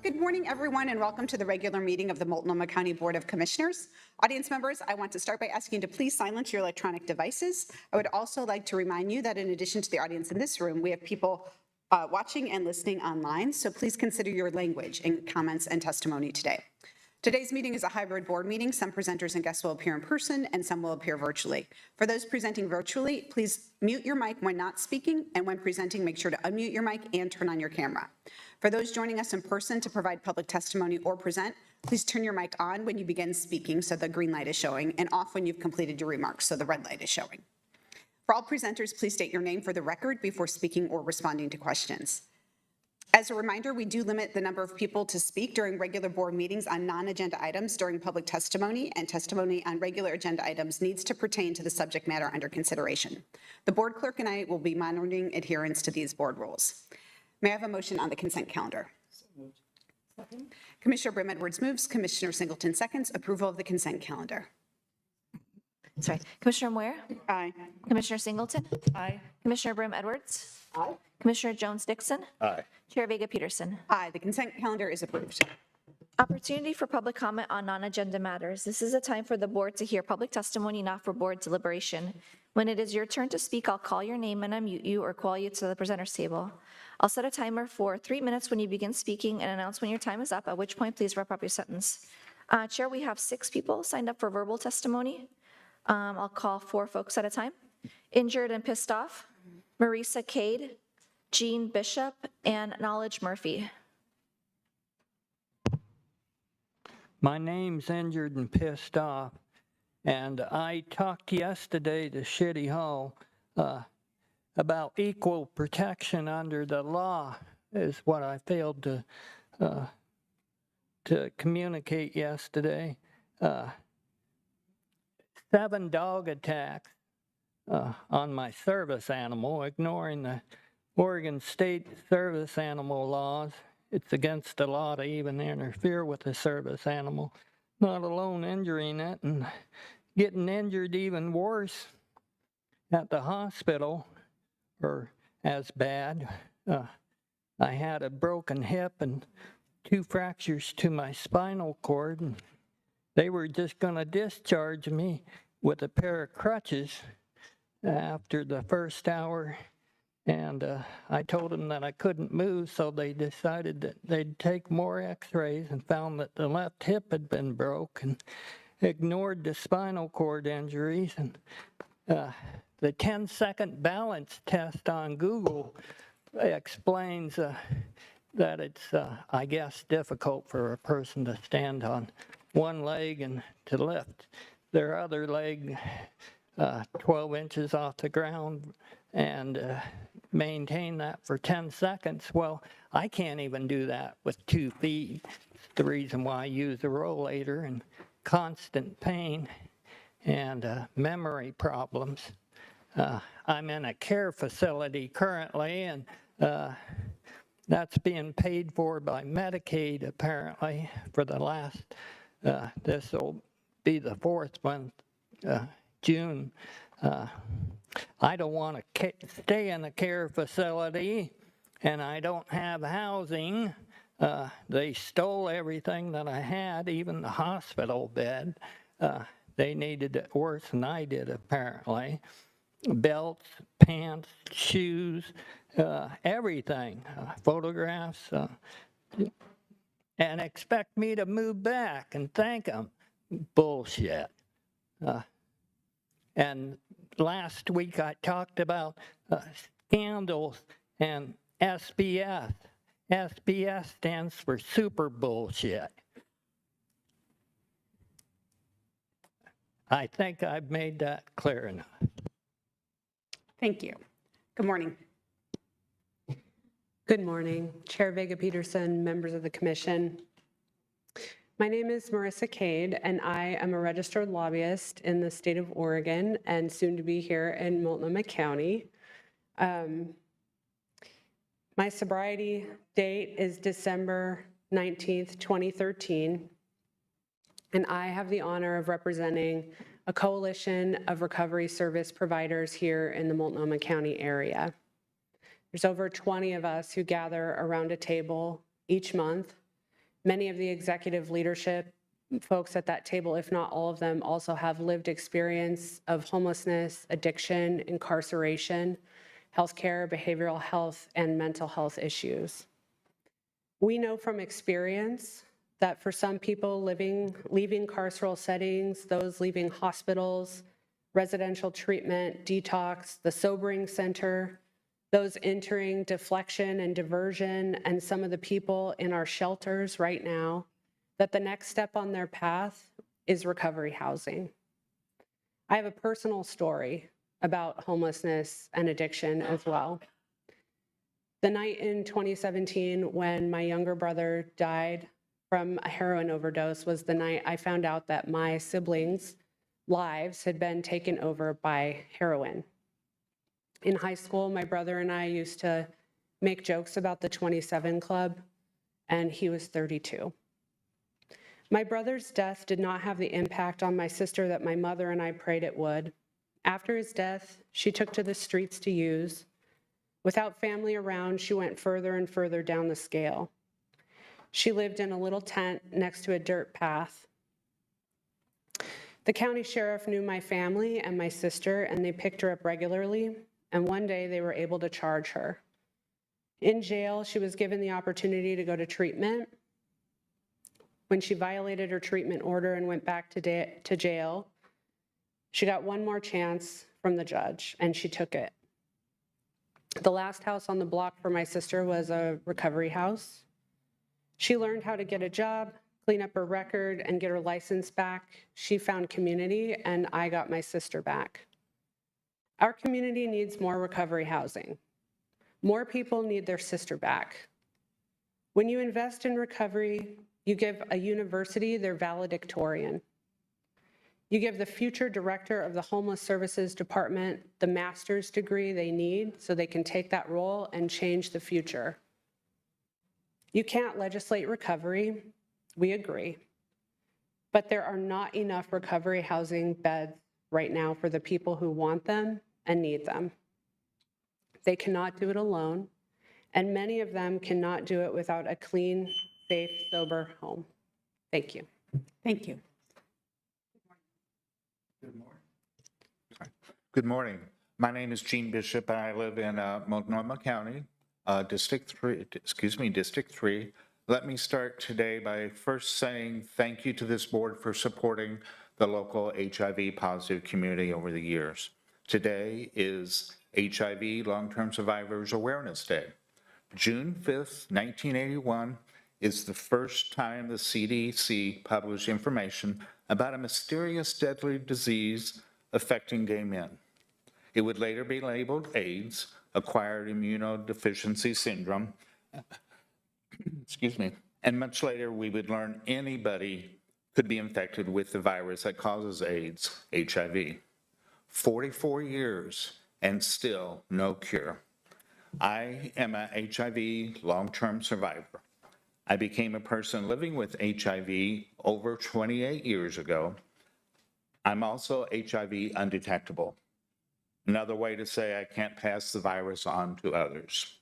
Good morning, everyone, and welcome to the regular meeting of the Multnomah County Board of Commissioners. Audience members, I want to start by asking you to please silence your electronic devices. I would also like to remind you that in addition to the audience in this room, we have people watching and listening online, so please consider your language in comments and testimony today. Today's meeting is a hybrid board meeting. Some presenters and guests will appear in person and some will appear virtually. For those presenting virtually, please mute your mic when not speaking, and when presenting, make sure to unmute your mic and turn on your camera. For those joining us in person to provide public testimony or present, please turn your mic on when you begin speaking so the green light is showing, and off when you've completed your remarks so the red light is showing. For all presenters, please state your name for the record before speaking or responding to questions. As a reminder, we do limit the number of people to speak during regular board meetings on non-agenda items during public testimony, and testimony on regular agenda items needs to pertain to the subject matter under consideration. The board clerk and I will be monitoring adherence to these board rules. May I have a motion on the consent calendar? Second. Commissioner Brim Edwards moves. Commissioner Singleton seconds. Approval of the consent calendar. Sorry. Commissioner Moyer? Aye. Commissioner Singleton? Aye. Commissioner Brim Edwards? Aye. Commissioner Jones-Dixon? Aye. Chair Vega Peterson? Aye. The consent calendar is approved. Opportunity for public comment on non-agenda matters. This is a time for the board to hear public testimony, not for board deliberation. When it is your turn to speak, I'll call your name and unmute you or call you to the presenter's table. I'll set a timer for 3 minutes when you begin speaking and announce when your time is up, at which point please wrap up your sentence. Chair, we have 6 people signed up for verbal testimony. I'll call 4 folks at a time. Injured and pissed off, Marisa Cade, Jean Bishop, and Knowledge Murphy. My name's Injured and Pissed Off, and I talked yesterday to Shitty Hall about equal protection under the law is what I failed to communicate yesterday. 7 dog attacks on my service animal, ignoring the Oregon State service animal laws. It's against the law to even interfere with a service animal, not alone injuring it and getting injured even worse at the hospital, or as bad. I had a broken hip and 2 fractures to my spinal cord, and they were just going to discharge me with a pair of crutches after the first hour. And I told them that I couldn't move, so they decided that they'd take more x-rays and found that the left hip had been broke and ignored the spinal cord injuries. And the 10-second balance test on Google explains that it's, I guess, difficult for a person to stand on one leg and to lift their other leg 12 inches off the ground and maintain that for 10 seconds. Well, I can't even do that with 2 feet. It's the reason why I use a rollator, and constant pain and memory problems. I'm in a care facility currently, and that's being paid for by Medicaid, apparently, for the last, this will be the 4th month, June. I don't want to stay in a care facility, and I don't have housing. They stole everything that I had, even the hospital bed. They needed it worse than I did, apparently. Belts, pants, shoes, everything, photographs, and expect me to move back and thank them. Bullshit. And last week I talked about scandals and SBS. SBS stands for super bullshit. I think I've made that clear enough. Thank you. Good morning. Good morning, Chair Vega Peterson, members of the commission. My name is Marisa Cade, and I am a registered lobbyist in the state of Oregon and soon to be here in Multnomah County. My sobriety date is December 19th, 2013, and I have the honor of representing a coalition of recovery service providers here in the Multnomah County area. There's over 20 of us who gather around a table each month Many of the executive leadership folks at that table, if not all of them, also have lived experience of homelessness, addiction, incarceration, healthcare, behavioral health, and mental health issues. We know from experience that for some people leaving carceral settings, those leaving hospitals, residential treatment, detox, the sobering center, those entering deflection and diversion, and some of the people in our shelters right now, that the next step on their path is recovery housing. I have a personal story about homelessness and addiction as well. The night in 2017 when my younger brother died from a heroin overdose was the night I found out that my siblings' lives had been taken over by heroin. In high school, my brother and I used to make jokes about the 27 Club, and he was 32. My brother's death did not have the impact on my sister that my mother and I prayed it would. After his death, she took to the streets to use. Without family around, she went further and further down the scale. She lived in a little tent next to a dirt path. The county sheriff knew my family and my sister, and they picked her up regularly, and one day they were able to charge her. In jail, she was given the opportunity to go to treatment. When she violated her treatment order and went back to jail, she got one more chance from the judge, and she took it. The last house on the block for my sister was a recovery house. She learned how to get a job, clean up her record, and get her license back. She found community, and I got my sister back. Our community needs more recovery housing. More people need their sister back. When you invest in recovery, you give a university their valedictorian. You give the future director of the Homeless Services Department the master's degree they need so they can take that role and change the future. You can't legislate recovery, we agree, but there are not enough recovery housing beds right now for the people who want them and need them. They cannot do it alone, and many of them cannot do it without a clean, safe, sober home. Thank you. Thank you. Good morning. My name is Gene Bishop, and I live in Multnomah County, District 3. Let me start today by first saying thank you to this board for supporting the local HIV positive community over the years. Today is HIV Long-Term Survivors Awareness Day. June 5th, 1981 is the first time the CDC published information about a mysterious deadly disease affecting gay men. It would later be labeled AIDS, acquired immunodeficiency syndrome, and much later we would learn anybody could be infected with the virus that causes AIDS, HIV. 44 years and still no cure. I am a HIV long-term survivor. I became a person living with HIV over 28 years ago. I'm also HIV undetectable. Another way to say I can't pass the virus on to others.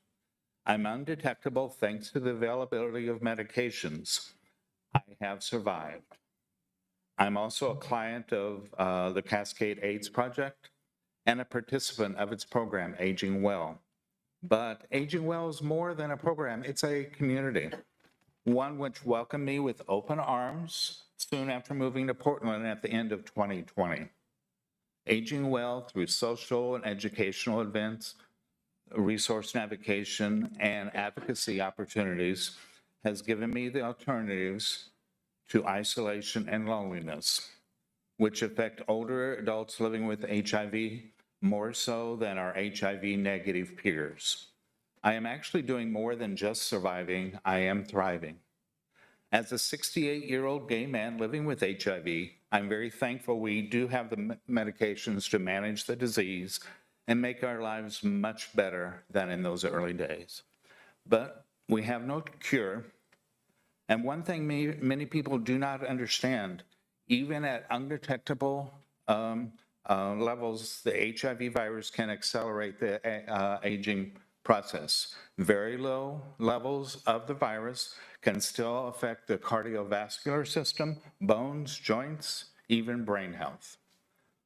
I'm undetectable thanks to the availability of medications. I have survived. I'm also a client of the Cascade AIDS Project and a participant of its program, Aging Well. But Aging Well is more than a program, it's a community. One which welcomed me with open arms soon after moving to Portland at the end of 2020. Aging Well through social and educational events, resource navigation, and advocacy opportunities has given me the alternatives to isolation and loneliness, which affect older adults living with HIV more so than our HIV negative peers. I am actually doing more than just surviving, I am thriving. As a 68-year-old gay man living with HIV, I'm very thankful we do have the medications to manage the disease and make our lives much better than in those early days. But we have no cure. And one thing many people do not understand, even at undetectable levels, the HIV virus can accelerate the aging process. Very low levels of the virus can still affect the cardiovascular system, bones, joints, even brain health.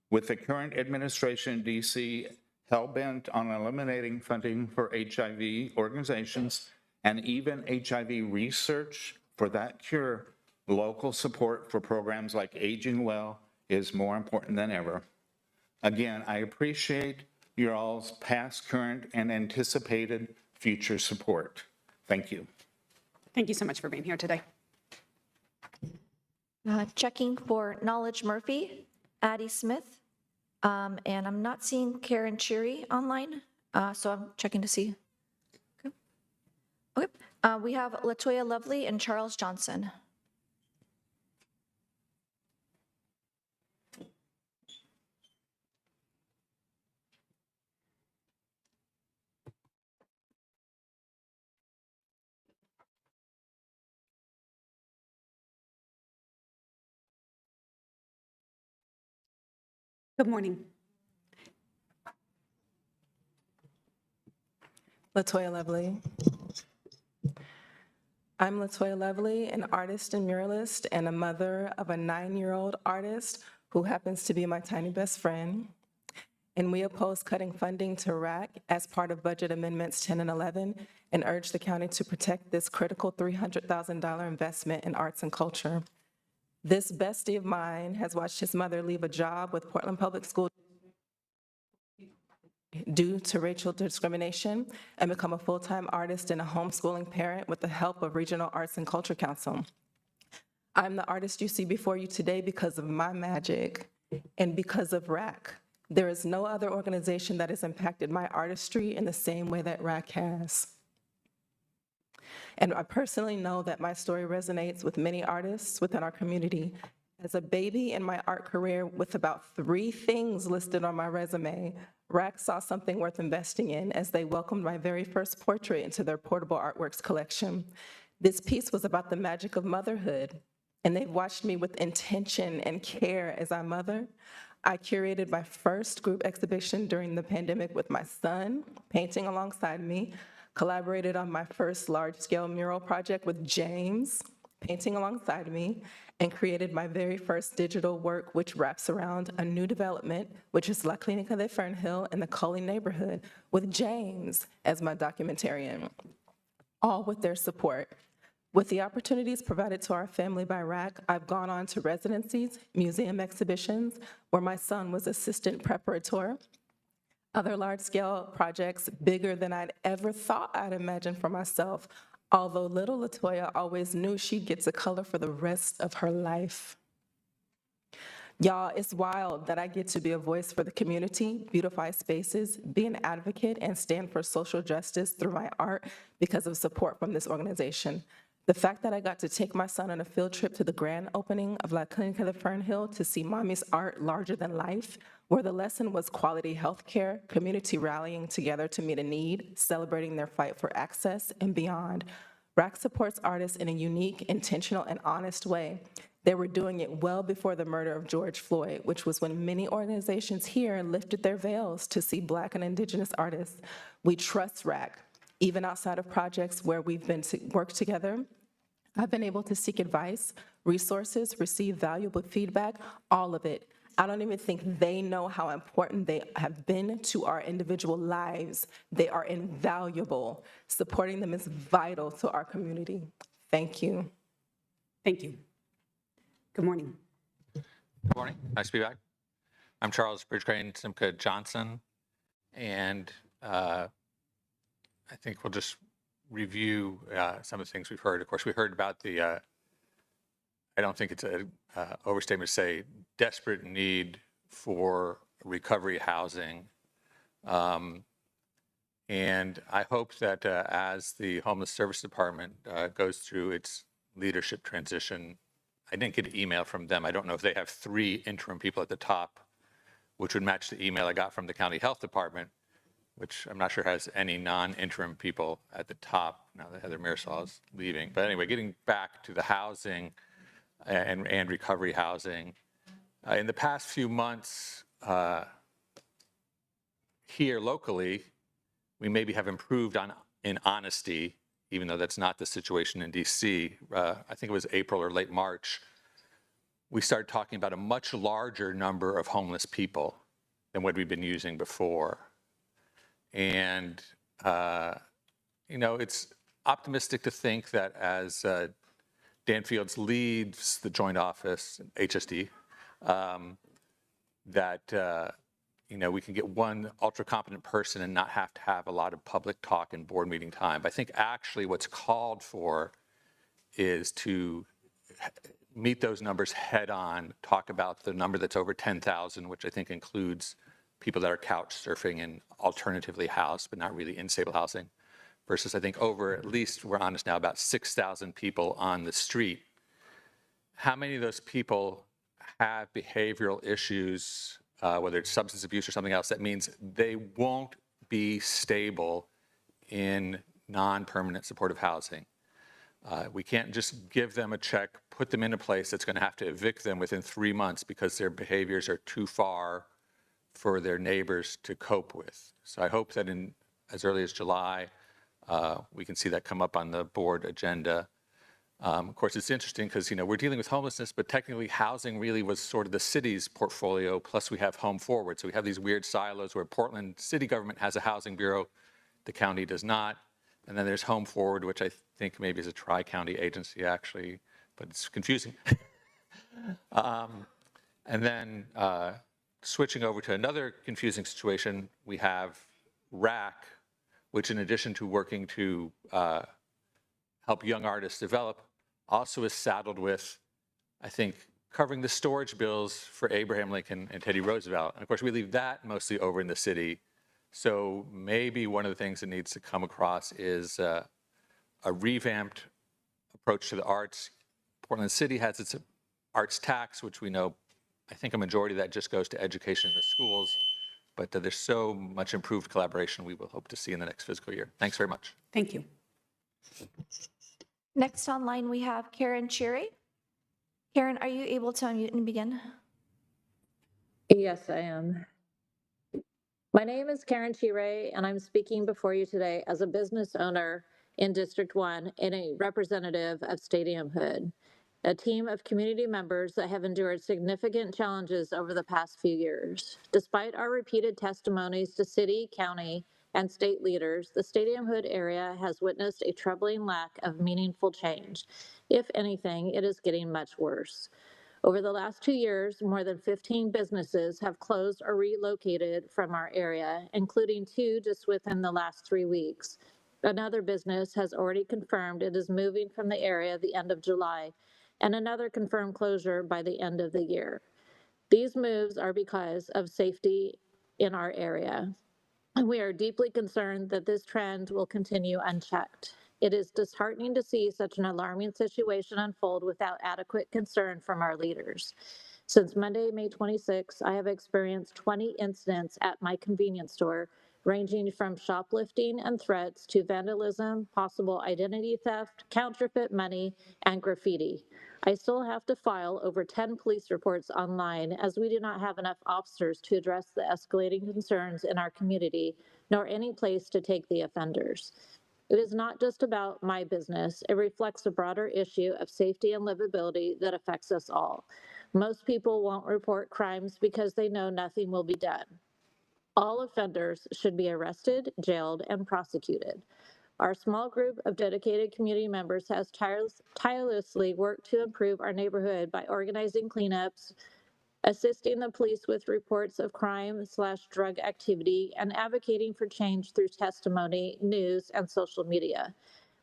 With the current administration in DC hell-bent on eliminating funding for HIV organizations and even HIV research for that cure, local support for programs like Aging Well is more important than ever. Again, I appreciate your all's past, current, and anticipated future support. Thank you. Thank you so much for being here today. Checking for Knowledge Murphy, Addie Smith, and I'm not seeing Karen Cheery online, so I'm checking to see. Okay. We have Latoya Lovely and Charles Johnson. Good morning. Latoya Lovely. I'm Latoya Lovely, an artist and muralist and a mother of a 9-year-old artist who happens to be my tiny best friend. And we oppose cutting funding to RAC as part of Budget Amendments 10 and 11 and urge the county to protect this critical $300,000 investment in arts and culture. This bestie of mine has watched his mother leave a job with Portland Public Schools due to racial discrimination and become a full-time artist and a homeschooling parent with the help of Regional Arts and Culture Council. I'm the artist you see before you today because of my magic and because of RAC. There is no other organization that has impacted my artistry in the same way that RAC has. And I personally know that my story resonates with many artists within our community. As a baby in my art career with about 3 things listed on my resume, RAC saw something worth investing in as they welcomed my very first portrait into their portable artworks collection. This piece was about the magic of motherhood, and they've watched me with intention and care as I mother. I curated my first group exhibition during the pandemic with my son, painting alongside me, collaborated on my first large-scale mural project with James, painting alongside me, and created my very first digital work, which wraps around a new development, which is La Clínica de Fernhill in the Cully neighborhood, with James as my documentarian, all with their support. With the opportunities provided to our family by RAC, I've gone on to residencies, museum exhibitions, where my son was assistant preparator, other large-scale projects bigger than I'd ever thought I'd imagine for myself, although little Latoya always knew she'd get to color for the rest of her life. Y'all, it's wild that I get to be a voice for the community, beautify spaces, be an advocate, and stand for social justice through my art because of support from this organization. The fact that I got to take my son on a field trip to the grand opening of La Clínica de Fernhill to see mommy's art larger than life, where the lesson was quality healthcare, community rallying together to meet a need, celebrating their fight for access, and beyond. RAC supports artists in a unique, intentional, and honest way. They were doing it well before the murder of George Floyd, which was when many organizations here lifted their veils to see Black and Indigenous artists. We trust RAC, even outside of projects where we've been to work together. I've been able to seek advice, resources, receive valuable feedback, all of it. I don't even think they know how important they have been to our individual lives. They are invaluable. Supporting them is vital to our community. Thank you. Thank you. Good morning. Good morning. Nice to be back. I'm Charles Bridgecrane Simca Johnson, and I think we'll just review some of the things we've heard. Of course, we heard about the, I don't think it's an overstatement to say, desperate need for recovery housing. And I hope that as the Homeless Service Department goes through its leadership transition, I didn't get an email from them. I don't know if they have 3 interim people at the top, which would match the email I got from the County Health Department, which I'm not sure has any non-interim people at the top now that Heather Marisol is leaving. But anyway, getting back to the housing and recovery housing. In the past few months here locally, we maybe have improved in honesty, even though that's not the situation in DC. I think it was April or late March, we started talking about a much larger number of homeless people than what we've been using before. And, it's optimistic to think that as Dan Fields leads the joint office, HSD, that, we can get one ultra competent person and not have to have a lot of public talk and board meeting time. But I think actually what's called for is to meet those numbers head on, talk about the number that's over 10,000, which I think includes people that are couch surfing and alternatively housed, but not really in stable housing, versus I think over, at least we're honest now, about 6,000 people on the street. How many of those people have behavioral issues, whether it's substance abuse or something else, that means they won't be stable in non-permanent supportive housing? We can't just give them a check, put them in a place that's going to have to evict them within 3 months because their behaviors are too far for their neighbors to cope with. So I hope that in as early as July, we can see that come up on the board agenda. Of course, it's interesting because, we're dealing with homelessness, but technically housing really was sort of the city's portfolio, plus we have Home Forward. So we have these weird silos where Portland city government has a housing bureau, the county does not. And then there's Home Forward, which I think maybe is a tri-county agency actually, but it's confusing. And then switching over to another confusing situation, we have RAC, which in addition to working to help young artists develop, also is saddled with, I think, covering the storage bills for Abraham Lincoln and Teddy Roosevelt. And of course, we leave that mostly over in the city. So maybe one of the things that needs to come across is a revamped approach to the arts. Portland City has its arts tax, which we know, I think a majority of that just goes to education in the schools. But there's so much improved collaboration we will hope to see in the next fiscal year. Thanks very much. Thank you. Next online, we have Karen Cherry. Karen, are you able to unmute and begin? Yes, I am. My name is Karen Chire, and I'm speaking before you today as a business owner in District 1 and a representative of Stadium Hood, a team of community members that have endured significant challenges over the past few years. Despite our repeated testimonies to city, county, and state leaders, the Stadium Hood area has witnessed a troubling lack of meaningful change. If anything, it is getting much worse. Over the last 2 years, more than 15 businesses have closed or relocated from our area, including 2 just within the last 3 weeks. Another business has already confirmed it is moving from the area at the end of July, and another confirmed closure by the end of the year. These moves are because of safety in our area, and we are deeply concerned that this trend will continue unchecked. It is disheartening to see such an alarming situation unfold without adequate concern from our leaders. Since Monday, May 26, I have experienced 20 incidents at my convenience store, ranging from shoplifting and threats to vandalism, possible identity theft, counterfeit money, and graffiti. I still have to file over 10 police reports online as we do not have enough officers to address the escalating concerns in our community, nor any place to take the offenders. It is not just about my business. It reflects a broader issue of safety and livability that affects us all. Most people won't report crimes because they know nothing will be done. All offenders should be arrested, jailed, and prosecuted. Our small group of dedicated community members has tirelessly worked to improve our neighborhood by organizing cleanups, assisting the police with reports of crime/drug activity, and advocating for change through testimony, news, and social media.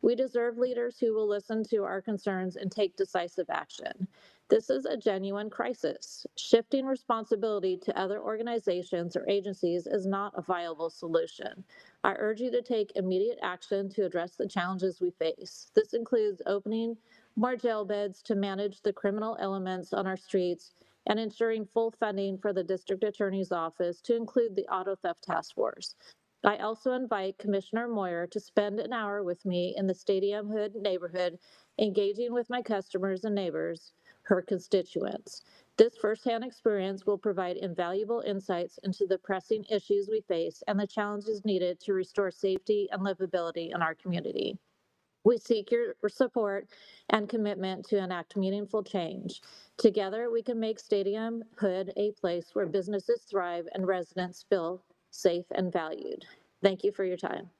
We deserve leaders who will listen to our concerns and take decisive action. This is a genuine crisis. Shifting responsibility to other organizations or agencies is not a viable solution. I urge you to take immediate action to address the challenges we face. This includes opening more jail beds to manage the criminal elements on our streets and ensuring full funding for the District Attorney's Office to include the Auto Theft Task Force. I also invite Commissioner Moyer to spend an hour with me in the Stadium Hood neighborhood, engaging with my customers and neighbors, her constituents. This firsthand experience will provide invaluable insights into the pressing issues we face and the challenges needed to restore safety and livability in our community. We seek your support and commitment to enact meaningful change. Together, we can make Stadium Hood a place where businesses thrive and residents feel safe and valued. Thank you for your time.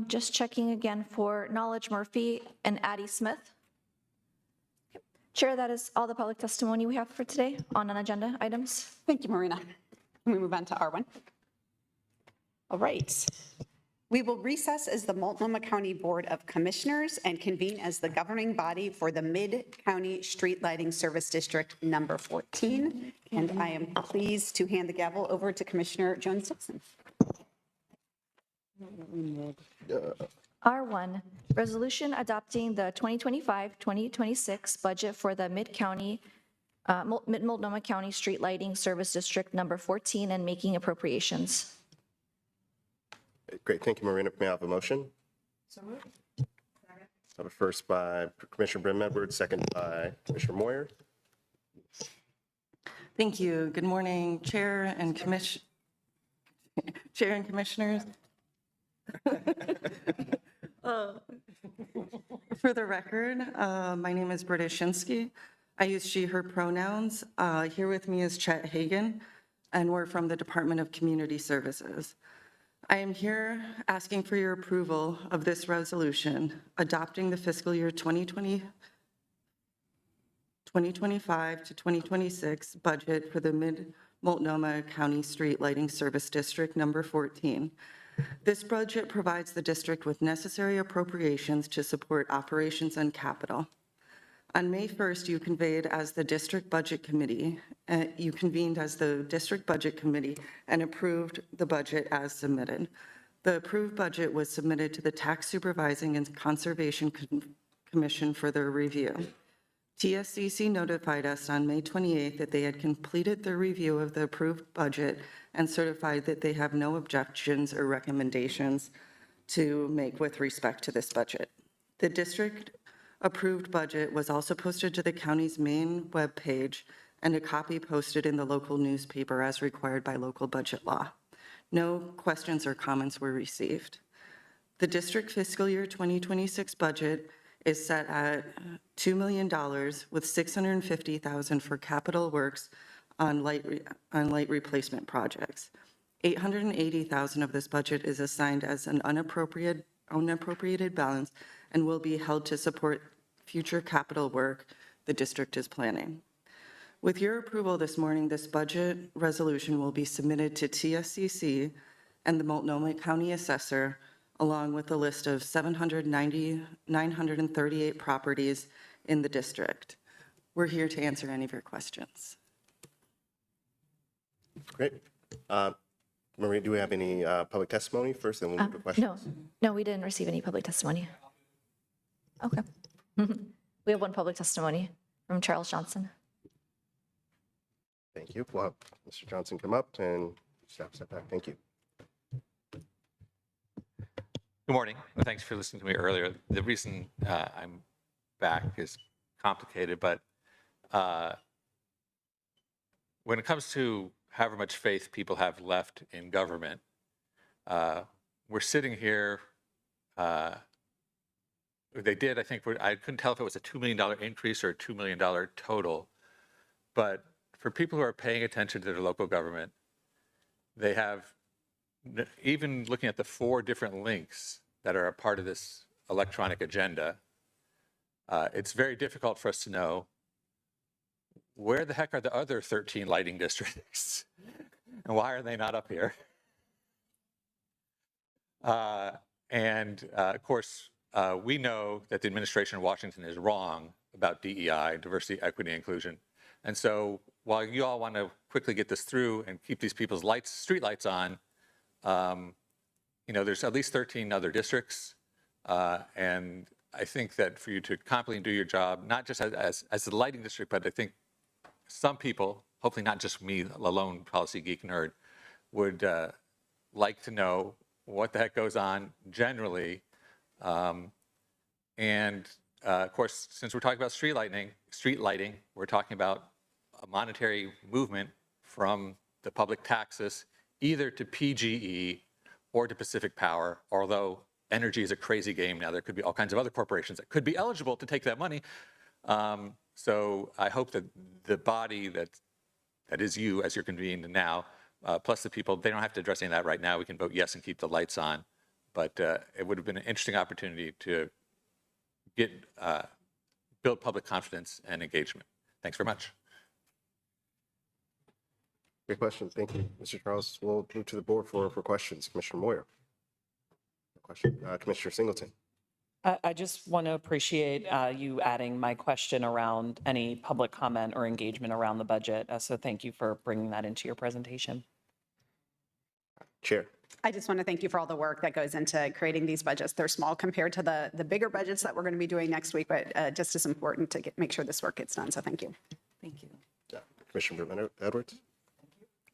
Just checking again for Knowledge Murphy and Addie Smith. Chair, that is all the public testimony we have for today on non-agenda items. Thank you, Marina. Can we move on to R1? All right. We will recess as the Multnomah County Board of Commissioners and convene as the governing body for the Mid-County Street Lighting Service District number 14. And I am pleased to hand the gavel over to Commissioner Jones-Dixon. R1, resolution adopting the 2025-2026 budget for the Multnomah County Street Lighting Service District number 14 and making appropriations. Great, thank you, Marina. May I have a motion? So moved. I have a first by Commissioner Brim-Edwards, second by Commissioner Moyer. Thank you. Good morning, Chair and Commissioners. For the record, my name is Britta Shinsky. I use she, her pronouns. Here with me is Chet Hagan, and we're from the Department of Community Services. I am here asking for your approval of this resolution adopting the fiscal year 2025 to 2026 budget for the Mid-Multnomah County Street Lighting Service District number 14. This budget provides the district with necessary appropriations to support operations and capital. On May 1st, you convened as the district budget committee and approved the budget as submitted. The approved budget was submitted to the Tax Supervising and Conservation Commission for their review. TSCC notified us on May 28th that they had completed their review of the approved budget and certified that they have no objections or recommendations to make with respect to this budget. The district approved budget was also posted to the county's main webpage and a copy posted in the local newspaper as required by local budget law. No questions or comments were received. The district fiscal year 2026 budget is set at $2 million with $650,000 for capital works on light replacement projects. $880,000 of this budget is assigned as an unappropriated balance and will be held to support future capital work the district is planning. With your approval this morning, this budget resolution will be submitted to TSCC and the Multnomah County Assessor, along with a list of 938 properties in the district. We're here to answer any of your questions. Great. Maria, do we have any public testimony first, then we'll move to questions? No, we didn't receive any public testimony. Okay. We have one public testimony from Charles Johnson. Thank you. We'll have Mr. Johnson come up and staff step back. Thank you. Good morning. Well, thanks for listening to me earlier. The reason I'm back is complicated, but when it comes to however much faith people have left in government, we're sitting here. They did, I think, I couldn't tell if it was a $2 million increase or a $2 million total, but for people who are paying attention to their local government, they have, even looking at the 4 different links that are a part of this electronic agenda, it's very difficult for us to know where the heck are the other 13 lighting districts and why are they not up here? Of course, we know that the administration in Washington is wrong about DEI, diversity, equity, inclusion. And so while you all want to quickly get this through and keep these people's street lights on, there's at least 13 other districts. And I think that for you to competently do your job, not just as the lighting district, but I think some people, hopefully not just me, a lone policy geek nerd, would like to know what the heck goes on generally. Of course, since we're talking about street lighting, we're talking about a monetary movement from the public taxes either to PGE or to Pacific Power, although energy is a crazy game now. There could be all kinds of other corporations that could be eligible to take that money. So I hope that the body that is you as you're convened now, plus the people, they don't have to address any of that right now. We can vote yes and keep the lights on. But it would have been an interesting opportunity to build public confidence and engagement. Thanks very much. Great question. Thank you, Mr. Charles. We'll move to the board for questions. Commissioner Moyer. Question. Commissioner Singleton. I just want to appreciate you adding my question around any public comment or engagement around the budget. So thank you for bringing that into your presentation. Chair. I just want to thank you for all the work that goes into creating these budgets. They're small compared to the bigger budgets that we're going to be doing next week, but just as important to make sure this work gets done. So thank you. Thank you. Commissioner Edwards.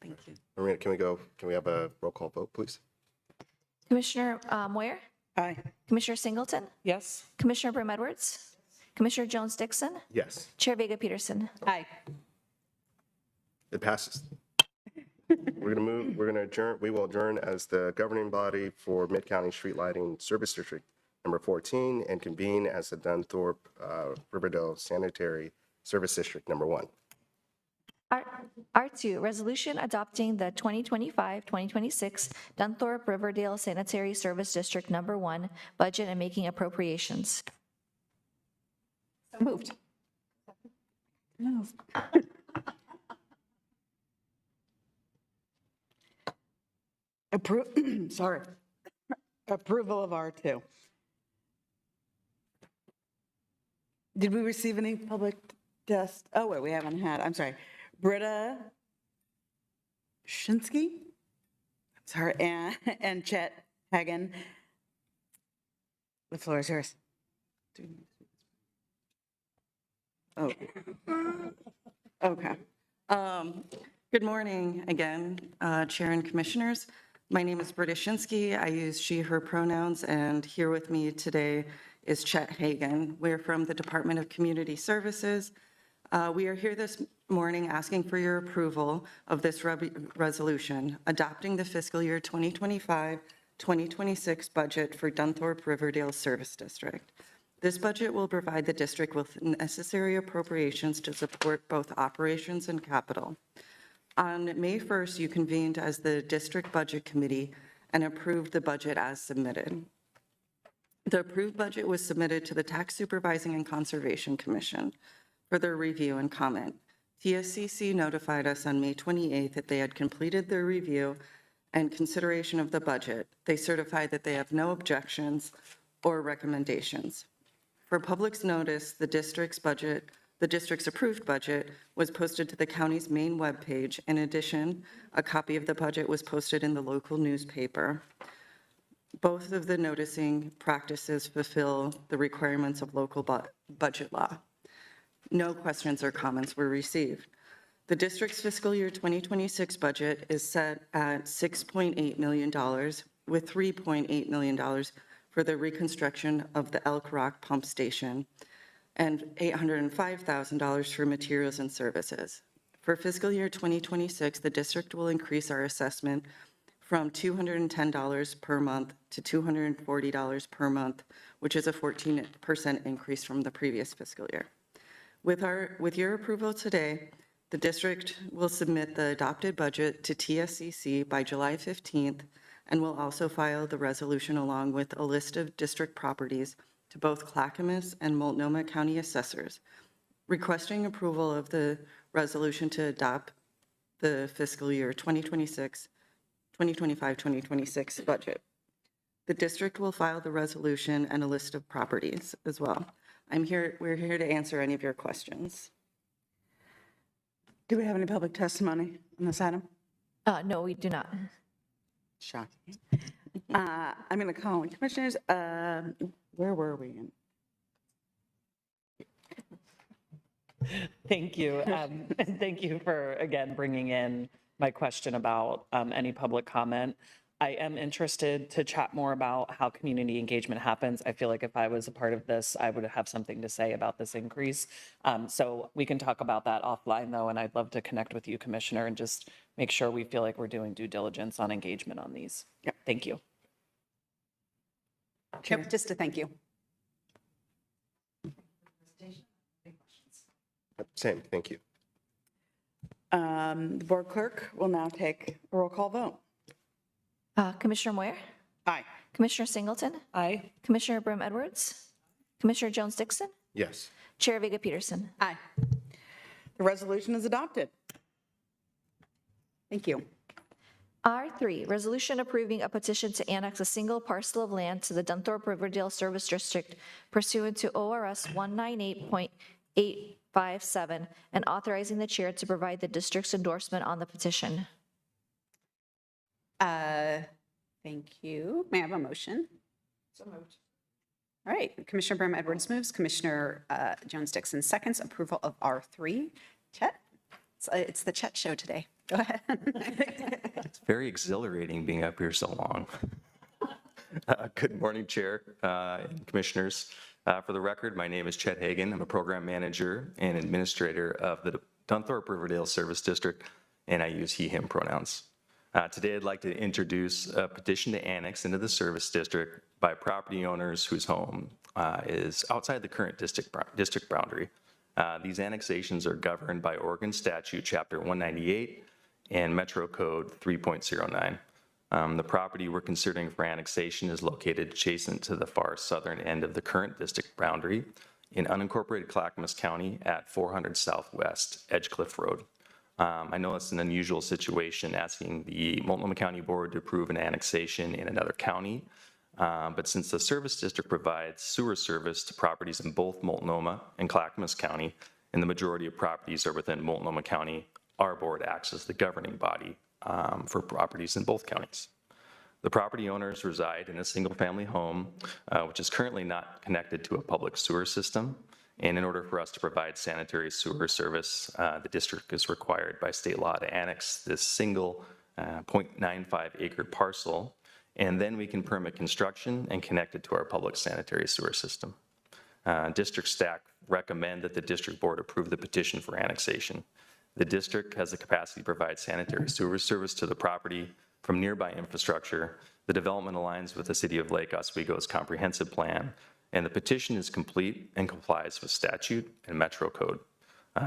Thank you. Marina, can we have a roll call vote, please? Commissioner Moyer, Aye. Commissioner Singleton, Yes. Commissioner Brim Edwards, Commissioner Jones-Dixon, Yes. Chair Vega Peterson. Aye. It passes. We're going to adjourn. We will adjourn as the governing body for Mid-County Street Lighting Service District number 14 and convene as the Dunthorpe Riverdale Sanitary Service District number 1. R2, resolution adopting the 2025-2026 Dunthorpe Riverdale Sanitary Service District Number 1 budget and making appropriations. So moved. Sorry. Approval of R2. Did we receive any public test? Oh, wait, we haven't had, I'm sorry. Britta Shinsky? Sorry, and Chet Hagan. The floor is yours. Oh. Okay. Good morning again, Chair and Commissioners. My name is Britta Shinsky. I use she, her pronouns, and here with me today is Chet Hagan. We're from the Department of Community Services. We are here this morning asking for your approval of this resolution, adopting the fiscal year 2025-2026 budget for Dunthorpe Riverdale Service District. This budget will provide the district with necessary appropriations to support both operations and capital. On May 1st, you convened as the District Budget Committee and approved the budget as submitted. The approved budget was submitted to the Tax Supervising and Conservation Commission for their review and comment. TSCC notified us on May 28th that they had completed their review and consideration of the budget. They certified that they have no objections or recommendations. For public's notice, the district's approved budget was posted to the county's main webpage. In addition, a copy of the budget was posted in the local newspaper. Both of the noticing practices fulfill the requirements of local budget law. No questions or comments were received. The district's fiscal year 2026 budget is set at $6.8 million, with $3.8 million for the reconstruction of the Elk Rock Pump Station and $805,000 for materials and services. For fiscal year 2026, the district will increase our assessment from $210 per month to $240 per month, which is a 14% increase from the previous fiscal year. With your approval today, the district will submit the adopted budget to TSCC by July 15th and will also file the resolution along with a list of district properties to both Clackamas and Multnomah County assessors, requesting approval of the resolution to adopt the fiscal year 2025-2026 budget. The district will file the resolution and a list of properties as well. We're here to answer any of your questions. Do we have any public testimony on this item? No, we do not. Shocking. I'm going to call on commissioners. Where were we? Thank you. And thank you for, again, bringing in my question about any public comment. I am interested to chat more about how community engagement happens. I feel like if I was a part of this, I would have something to say about this increase. So we can talk about that offline though, and I'd love to connect with you, Commissioner, and just make sure we feel like we're doing due diligence on engagement on these. Yep. Thank you. Yep, just to thank you. Same, thank you. The board clerk will now take a roll call vote. Commissioner Moyer, Aye. Commissioner Singleton, Aye. Commissioner Brim Edwards, Commissioner Jones Dixon, Yes. Chair Vega Peterson. Aye. The resolution is adopted. Thank you. R3, resolution approving a petition to annex a single parcel of land to the Dunthorpe Riverdale Service District pursuant to ORS 198.857 and authorizing the chair to provide the district's endorsement on the petition. Thank you. May I have a motion? So moved. All right, Commissioner Brim Edwards moves, Commissioner Jones Dixon seconds, approval of R3. Chet? It's the Chet show today. Go ahead. It's very exhilarating being up here so long. Good morning, Chair and Commissioners. For the record, my name is Chet Hagan. I'm a program manager and administrator of the Dunthorpe Riverdale Service District, and I use he, him pronouns. Today, I'd like to introduce a petition to annex into the service district by property owners whose home is outside the current district boundary. These annexations are governed by Oregon Statute Chapter 198 and Metro Code 3.09. The property we're considering for annexation is located adjacent to the far southern end of the current district boundary in unincorporated Clackamas County at 400 Southwest Edgecliff Road. I know it's an unusual situation asking the Multnomah County Board to approve an annexation in another county, but since the service district provides sewer service to properties in both Multnomah and Clackamas County, and the majority of properties are within Multnomah County, our board acts as the governing body for properties in both counties. The property owners reside in a single-family home, which is currently not connected to a public sewer system. And in order for us to provide sanitary sewer service, the district is required by state law to annex this single 0.95 acre parcel, and then we can permit construction and connect it to our public sanitary sewer system. District staff recommend that the district board approve the petition for annexation. The district has the capacity to provide sanitary sewer service to the property from nearby infrastructure. The development aligns with the City of Lake Oswego's comprehensive plan, and the petition is complete and complies with statute and Metro Code.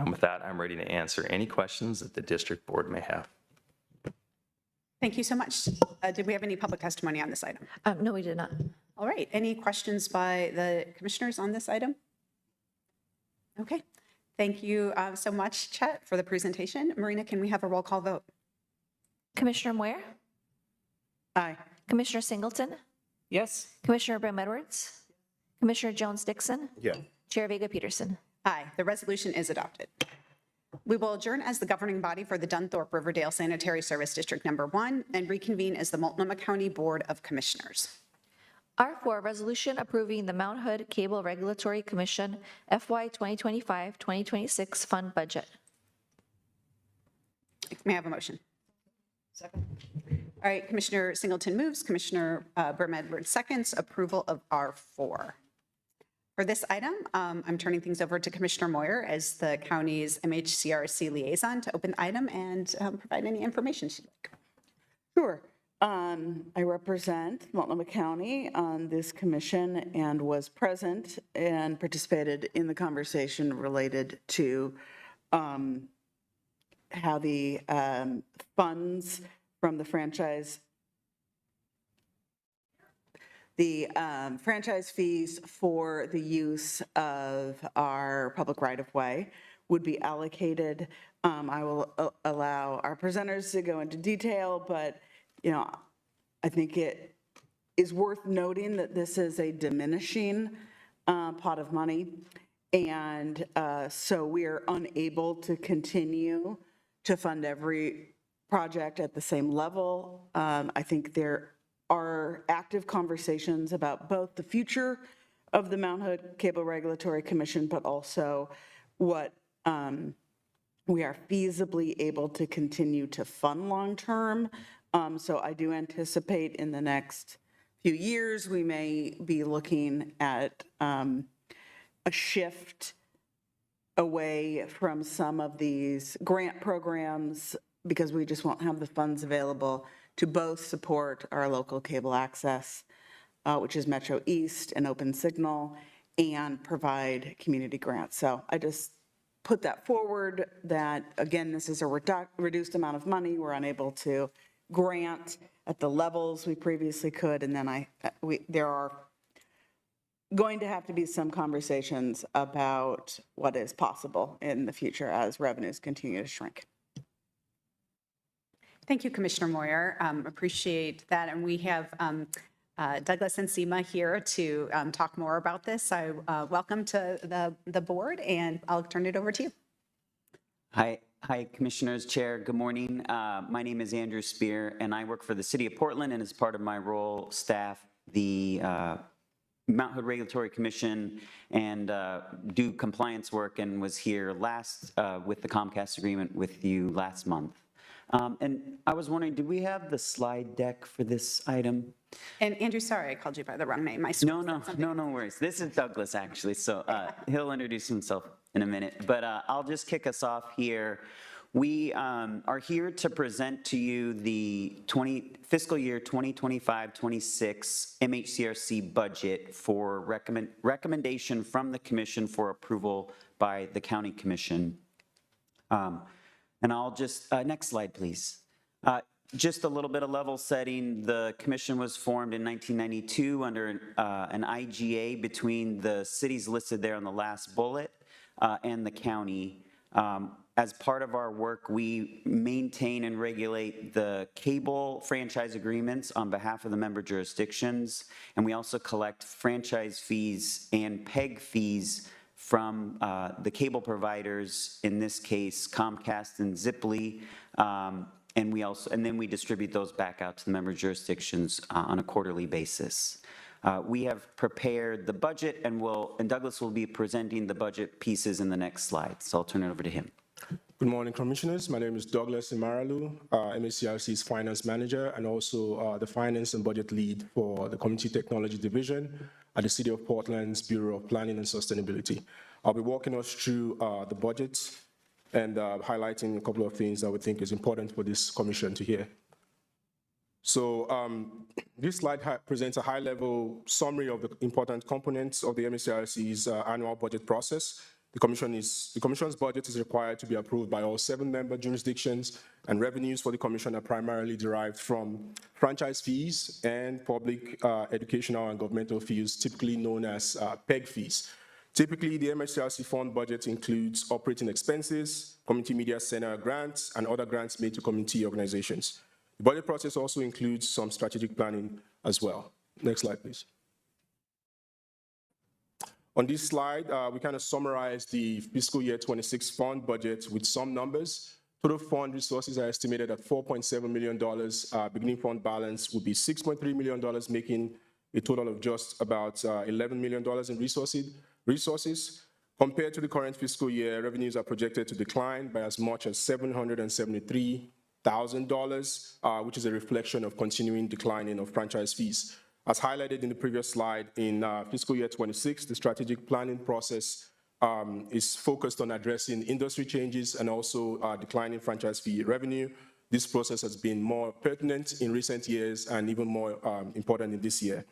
With that, I'm ready to answer any questions that the district board may have. Thank you so much. Did we have any public testimony on this item? No, we did not. All right, any questions by the commissioners on this item? Okay, thank you so much, Chet, for the presentation. Marina, can we have a roll call vote? Commissioner Moyer, Aye. Commissioner Singleton, Yes. Commissioner Brim Edwards, Commissioner Jones Dixon, Yeah. Chair Vega Peterson. Aye, the resolution is adopted. We will adjourn as the governing body for the Dunthorpe Riverdale Sanitary Service District Number 1 and reconvene as the Multnomah County Board of Commissioners. R4, resolution approving the Mount Hood Cable Regulatory Commission FY 2025-2026 fund budget. May I have a motion? Second. All right, Commissioner Singleton moves, Commissioner Brim Edwards seconds, approval of R4. For this item, I'm turning things over to Commissioner Moyer as the county's MHCRC liaison to open the item and provide any information she'd like. Sure. I represent Multnomah County on this commission and was present and participated in the conversation related to how the funds from the franchise fees for the use of our public right-of-way would be allocated. I will allow our presenters to go into detail, but I think it is worth noting that this is a diminishing pot of money, and so we are unable to continue to fund every project at the same level. I think there are active conversations about both the future of the Mount Hood Cable Regulatory Commission, but also what we are feasibly able to continue to fund long-term. So I do anticipate in the next few years, we may be looking at a shift away from some of these grant programs because we just won't have the funds available to both support our local cable access, which is Metro East and Open Signal, and provide community grants. So I just put that forward that, again, this is a reduced amount of money. We're unable to grant at the levels we previously could. And then there are going to have to be some conversations about what is possible in the future as revenues continue to shrink. Thank you, Commissioner Moyer. Appreciate that. And we have Douglas and Seema here to talk more about this. So welcome to the board, and I'll turn it over to you. Hi, Commissioners, Chair, good morning. My name is Andrew Spear, and I work for the City of Portland, and as part of my role, staff the Mount Hood Regulatory Commission and do compliance work, and was here last with the Comcast agreement with you last month. And I was wondering, do we have the slide deck for this item? And Andrew, sorry, I called you by the wrong name. No worries. This is Douglas, actually, so he'll introduce himself in a minute. But I'll just kick us off here. We are here to present to you the fiscal year 2025-26 MHCRC budget for recommendation from the Commission for approval by the County Commission. And I'll just, next slide, please. Just a little bit of level setting. The commission was formed in 1992 under an IGA between the cities listed there on the last bullet and the county. As part of our work, we maintain and regulate the cable franchise agreements on behalf of the member jurisdictions, and we also collect franchise fees and PEG fees from the cable providers, in this case Comcast and Ziply, and then we distribute those back out to the member jurisdictions on a quarterly basis. We have prepared the budget, and Douglas will be presenting the budget pieces in the next slide, so I'll turn it over to him. Good morning, Commissioners. My name is Douglas Imaralu, MHCRC's Finance Manager, and also the Finance and Budget Lead for the Community Technology Division at the City of Portland's Bureau of Planning and Sustainability. I'll be walking us through the budget and highlighting a couple of things that we think is important for this commission to hear. So this slide presents a high-level summary of the important components of the MHCRC's annual budget process. The Commission's budget is required to be approved by all 7 member jurisdictions, and revenues for the Commission are primarily derived from franchise fees and public educational and governmental fees, typically known as PEG fees. Typically, the MHCRC fund budget includes operating expenses, community media center grants, and other grants made to community organizations. The budget process also includes some strategic planning as well. Next slide, please. On this slide, we kind of summarize the fiscal year 26 fund budget with some numbers. Total fund resources are estimated at $4.7 million. Beginning fund balance would be $6.3 million, making a total of just about $11 million in resources. Compared to the current fiscal year, revenues are projected to decline by as much as $773,000, which is a reflection of continuing declining of franchise fees. As highlighted in the previous slide, in fiscal year 26, the strategic planning process is focused on addressing industry changes and also declining franchise fee revenue. This process has been more pertinent in recent years and even more important in this year.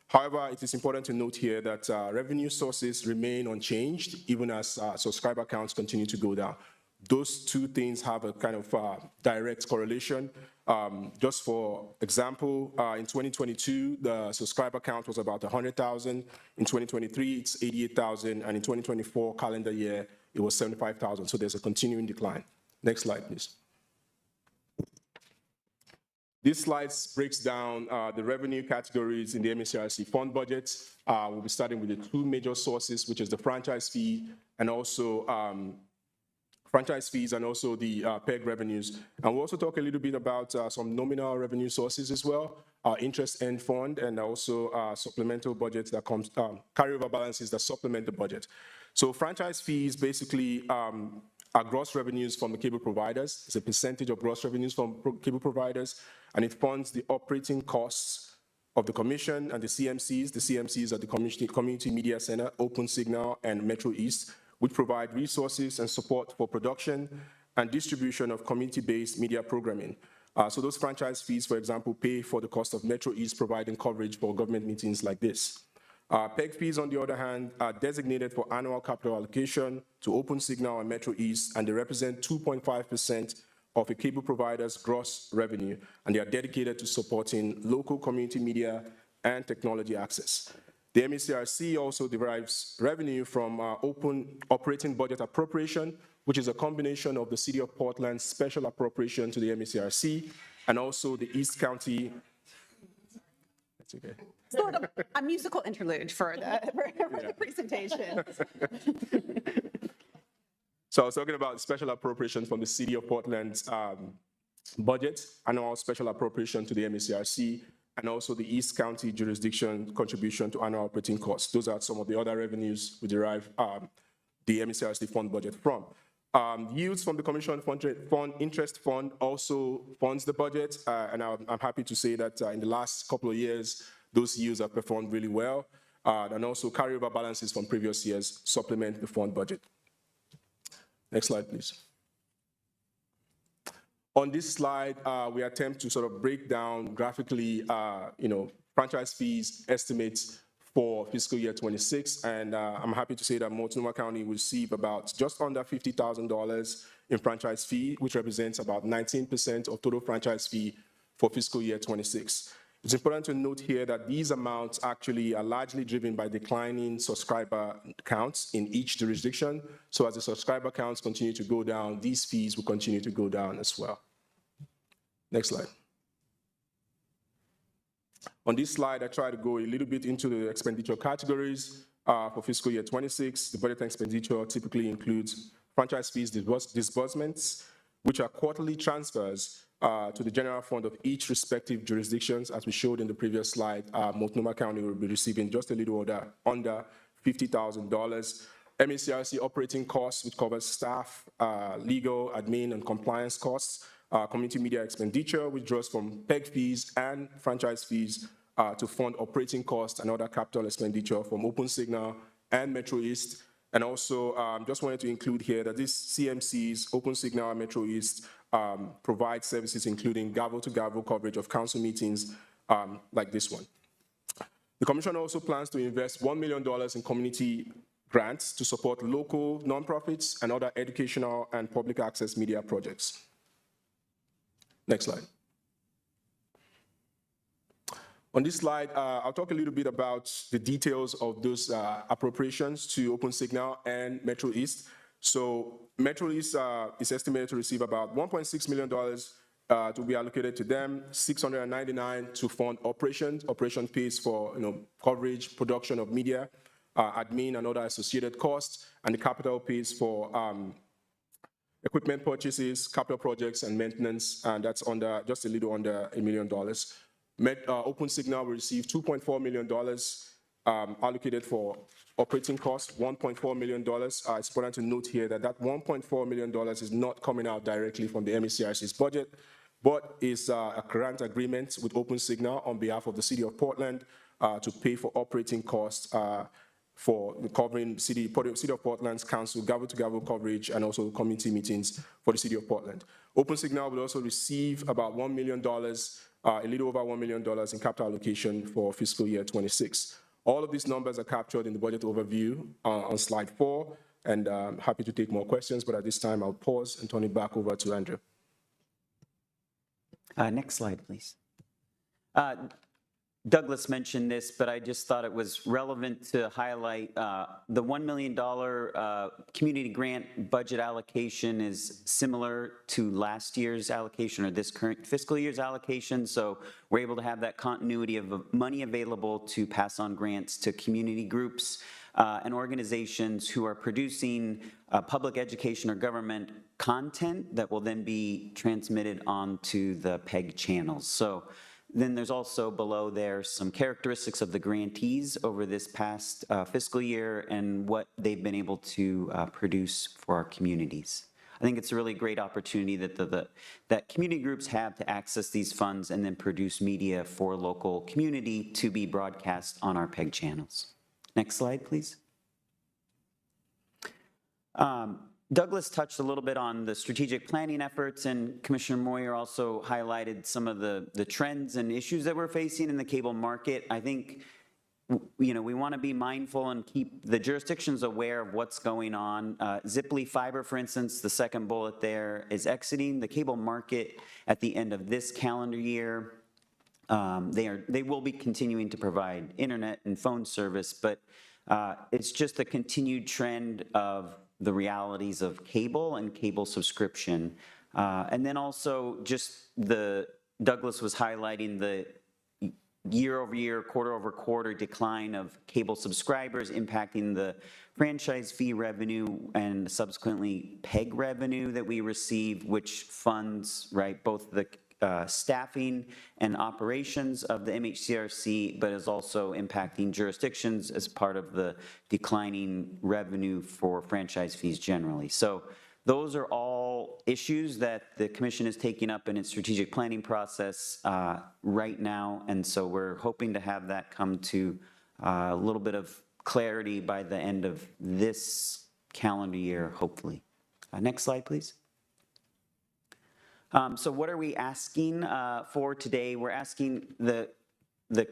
However, it is important to note here that revenue sources remain unchanged, even as subscriber counts continue to go down. Those two things have a kind of direct correlation. Just for example, in 2022, the subscriber count was about 100,000. In 2023, it's 88,000. And in 2024 calendar year, it was 75,000. So there's a continuing decline. Next slide, please. This slide breaks down the revenue categories in the MHCRC fund budget. We'll be starting with the 2 major sources, which is the franchise fee and also the PEG revenues. And we'll also talk a little bit about some nominal revenue sources as well, interest and fund, and also supplemental budgets that carryover balances that supplement the budget. So franchise fees basically are gross revenues from the cable providers. It's a percentage of gross revenues from cable providers, and it funds the operating costs of the commission and the CMCs. The CMCs are the Community Media Center, Open Signal, and Metro East, which provide resources and support for production and distribution of community-based media programming. So those franchise fees, for example, pay for the cost of Metro East providing coverage for government meetings like this. PEG fees, on the other hand, are designated for annual capital allocation to Open Signal and Metro East, and they represent 2.5% of a cable provider's gross revenue, and they are dedicated to supporting local community media and technology access. The MECRC also derives revenue from open operating budget appropriation, which is a combination of the City of Portland's special appropriation to the MECRC and also the East County. That's okay. Sort of a musical interlude for the presentation. So I was talking about special appropriation from the City of Portland's budget, annual special appropriation to the MECRC, and also the East County jurisdiction contribution to annual operating costs. Those are some of the other revenues we derive the MECRC fund budget from. Yields from the Commission Fund Interest Fund also funds the budget, and I'm happy to say that in the last couple of years, those yields have performed really well, and also carryover balances from previous years supplement the fund budget. Next slide, please. On this slide, we attempt to sort of break down graphically, franchise fees estimates for fiscal year 26, and I'm happy to say that Multnomah County will receive about just under $50,000 in franchise fee, which represents about 19% of total franchise fee for fiscal year 26. It's important to note here that these amounts actually are largely driven by declining subscriber counts in each jurisdiction. So as the subscriber counts continue to go down, these fees will continue to go down as well. Next slide. On this slide, I try to go a little bit into the expenditure categories for fiscal year 26. The budget expenditure typically includes franchise fees disbursements, which are quarterly transfers to the general fund of each respective jurisdictions. As we showed in the previous slide, Multnomah County will be receiving just a little under $50,000. MECRC operating costs, which covers staff, legal, admin, and compliance costs. Community media expenditure, which draws from PEG fees and franchise fees to fund operating costs and other capital expenditure from Open Signal and Metro East. And also, just wanted to include here that these CMCs, Open Signal and Metro East, provide services including gavel-to-gavel coverage of council meetings like this one. The Commission also plans to invest $1 million in community grants to support local nonprofits and other educational and public access media projects. Next slide. On this slide, I'll talk a little bit about the details of those appropriations to Open Signal and Metro East. So Metro East is estimated to receive about $1.6 million to be allocated to them, $699 to fund operations. Operation pays for coverage, production of media, admin and other associated costs, and the capital pays for equipment purchases, capital projects, and maintenance, and that's under just a little under $1 million. Open Signal will receive $2.4 million allocated for operating costs, $1.4 million. It's important to note here that that $1.4 million is not coming out directly from the MECRC's budget, but is a grant agreement with Open Signal on behalf of the City of Portland to pay for operating costs for covering City of Portland's council gavel-to-gavel coverage and also community meetings for the City of Portland. Open Signal will also receive about $1 million, a little over $1 million in capital allocation for fiscal year 26. All of these numbers are captured in the budget overview on slide 4, and I'm happy to take more questions, but at this time I'll pause and turn it back over to Andrew. Next slide, please. Douglas mentioned this, but I just thought it was relevant to highlight the $1 million community grant budget allocation is similar to last year's allocation or this current fiscal year's allocation. So we're able to have that continuity of money available to pass on grants to community groups and organizations who are producing public education or government content that will then be transmitted onto the PEG channels. So then there's also below there some characteristics of the grantees over this past fiscal year and what they've been able to produce for our communities. I think it's a really great opportunity that that community groups have to access these funds and then produce media for local community to be broadcast on our PEG channels. Next slide, please. Douglas touched a little bit on the strategic planning efforts, and Commissioner Moyer also highlighted some of the trends and issues that we're facing in the cable market. I think, you know, we want to be mindful and keep the jurisdictions aware of what's going on. Ziply Fiber, for instance, the second bullet there, is exiting the cable market at the end of this calendar year. They will be continuing to provide internet and phone service, but it's just a continued trend of the realities of cable and cable subscription. And then also just Douglas was highlighting the year-over-year, quarter-over-quarter decline of cable subscribers impacting the franchise fee revenue and subsequently PEG revenue that we receive, which funds, right, both the staffing and operations of the MHCRC, but is also impacting jurisdictions as part of the declining revenue for franchise fees generally. So those are all issues that the commission is taking up in its strategic planning process right now, and so we're hoping to have that come to a little bit of clarity by the end of this calendar year, hopefully. Next slide, please. So what are we asking for today? We're asking the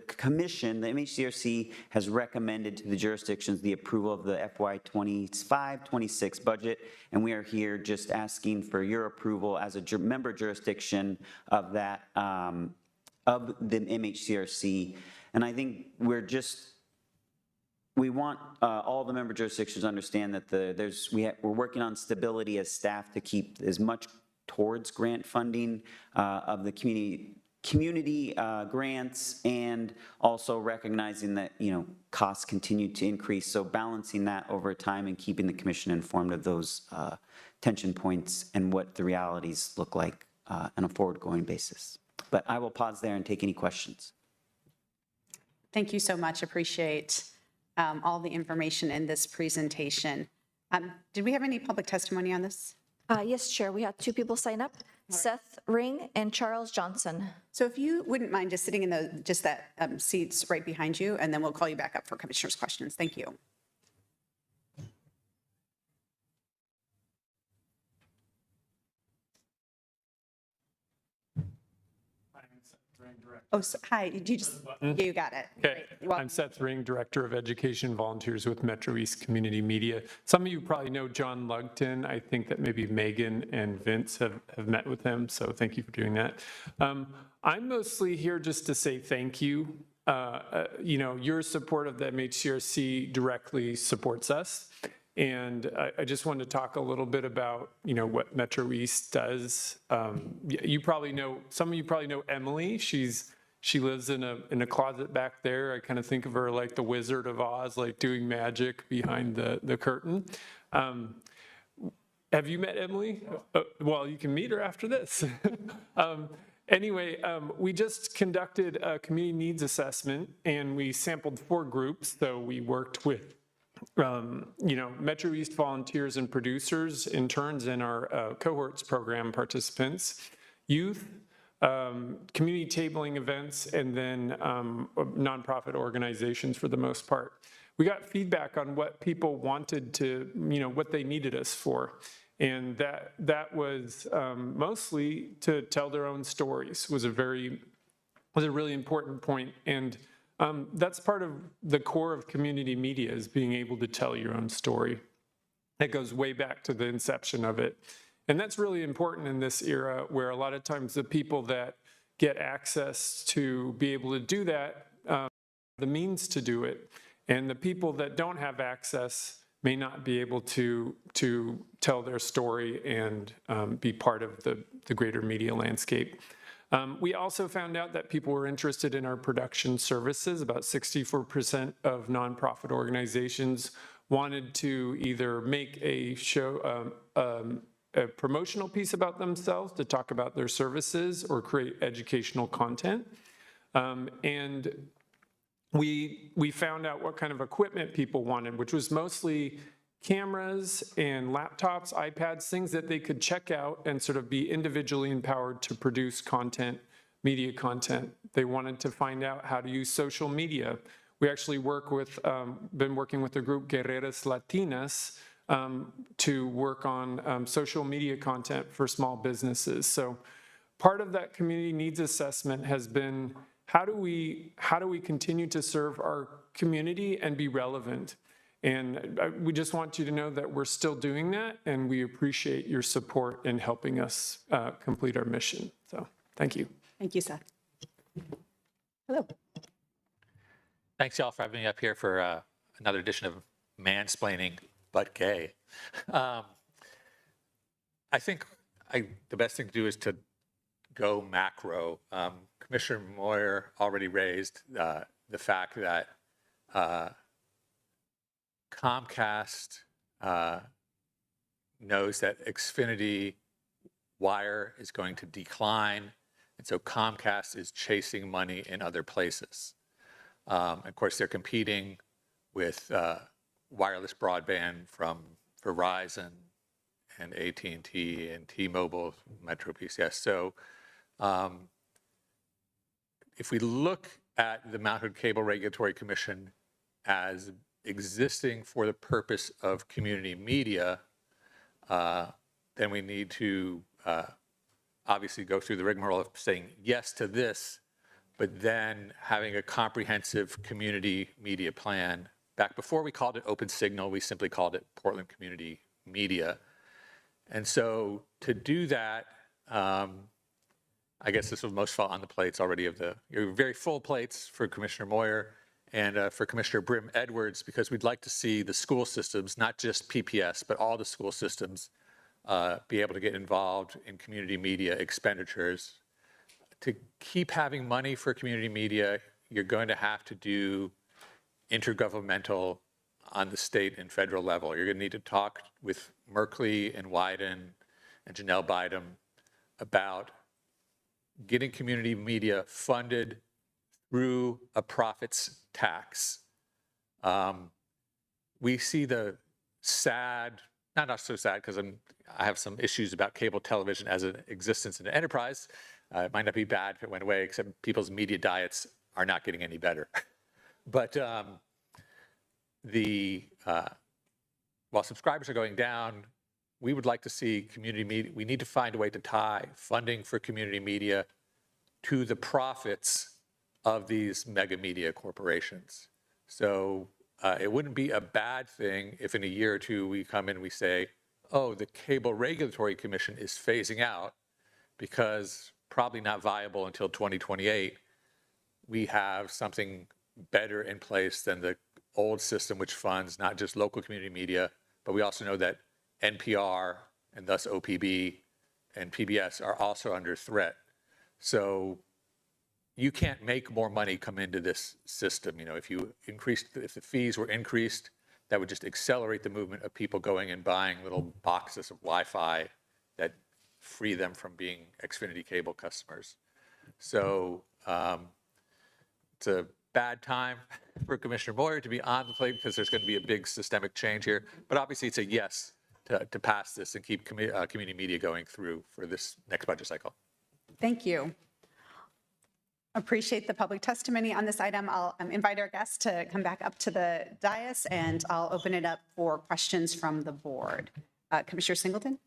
commission, the MHCRC, has recommended to the jurisdictions the approval of the FY25-26 budget, and we are here just asking for your approval as a member jurisdiction of that, of the MHCRC. And I think we want all the member jurisdictions to understand that we're working on stability as staff to keep as much towards grant funding of the community grants, and also recognizing that, you know, costs continue to increase. So balancing that over time and keeping the commission informed of those tension points and what the realities look like on a forward-going basis. But I will pause there and take any questions. Thank you so much. Appreciate all the information in this presentation. Did we have any public testimony on this? Yes, Chair, we had two people sign up, Seth Ring and Charles Johnson. So if you wouldn't mind just sitting in that seats right behind you, and then we'll call you back up for commissioners' questions. Thank you. Oh, so, hi, did you just, yeah, you got it. Okay, I'm Seth Ring, Director of Education Volunteers with Metro East Community Media. Some of you probably know John Lugton. I think that maybe Megan and Vince have met with him, so thank you for doing that. I'm mostly here just to say thank you. You know, your support of the MHCRC directly supports us. And I just wanted to talk a little bit about, you know, what Metro East does. You probably know, some of you probably know Emily. She lives in a closet back there. I kind of think of her like the Wizard of Oz, like doing magic behind the curtain. Have you met Emily? Well, you can meet her after this. Anyway, we just conducted a community needs assessment, and we sampled 4 groups. So we worked with you know, Metro East volunteers and producers, interns, and our cohorts program participants, youth, community tabling events, and then nonprofit organizations for the most part. We got feedback on what people wanted to, you know, what they needed us for. And that was mostly to tell their own stories was a really important point. And that's part of the core of community media, is being able to tell your own story. That goes way back to the inception of it. And that's really important in this era, where a lot of times the people that get access to be able to do that, the means to do it, and the people that don't have access may not be able to tell their story and be part of the greater media landscape. We also found out that people were interested in our production services. About 64% of nonprofit organizations wanted to either make a show, a promotional piece about themselves to talk about their services, or create educational content. And we found out what kind of equipment people wanted, which was mostly cameras and laptops, iPads, things that they could check out and sort of be individually empowered to produce content, media content. They wanted to find out how to use social media. We actually been working with the group Guerreras Latinas to work on social media content for small businesses. So part of that community needs assessment has been how do we continue to serve our community and be relevant? And we just want you to know that we're still doing that, and we appreciate your support in helping us complete our mission. So thank you. Thank you, Seth. Hello. Thanks, y'all, for having me up here for another edition of Mansplaining But Gay. I think the best thing to do is to go macro. Commissioner Moyer already raised the fact that Comcast knows that Xfinity wire is going to decline, and so Comcast is chasing money in other places. Of course, they're competing with wireless broadband from Verizon and AT&T and T-Mobile, Metro PCS. So if we look at the Mount Hood Cable Regulatory Commission as existing for the purpose of community media, then we need to obviously go through the rigmarole of saying yes to this, but then having a comprehensive community media plan. Back before we called it Open Signal, we simply called it Portland Community Media. And so to do that, I guess this will most fall on the plates already of your very full plates for Commissioner Moyer and for Commissioner Brim Edwards, because we'd like to see the school systems, not just PPS, but all the school systems be able to get involved in community media expenditures. To keep having money for community media, you're going to have to do intergovernmental on the state and federal level. You're going to need to talk with Merkley and Wyden and Janelle Bynum about getting community media funded through a profits tax. We see the sad, not so sad because I have some issues about cable television as an existence in an enterprise. It might not be bad if it went away, except people's media diets are not getting any better. But while subscribers are going down, we would like to see community media. We need to find a way to tie funding for community media to the profits of these mega media corporations. So it wouldn't be a bad thing if in a year or two we come in and we say, oh, the Cable Regulatory Commission is phasing out because probably not viable until 2028. We have something better in place than the old system, which funds not just local community media, but we also know that NPR and thus OPB and PBS are also under threat. So you can't make more money come into this system. You know, if the fees were increased, that would just accelerate the movement of people going and buying little boxes of Wi-Fi that free them from being Xfinity cable customers. So it's a bad time for Commissioner Moyer to be on the plate because there's going to be a big systemic change here. But obviously it's a yes to pass this and keep community media going through for this next budget cycle. Thank you. Appreciate the public testimony on this item. I'll invite our guests to come back up to the dais, and I'll open it up for questions from the board. Commissioner Singleton?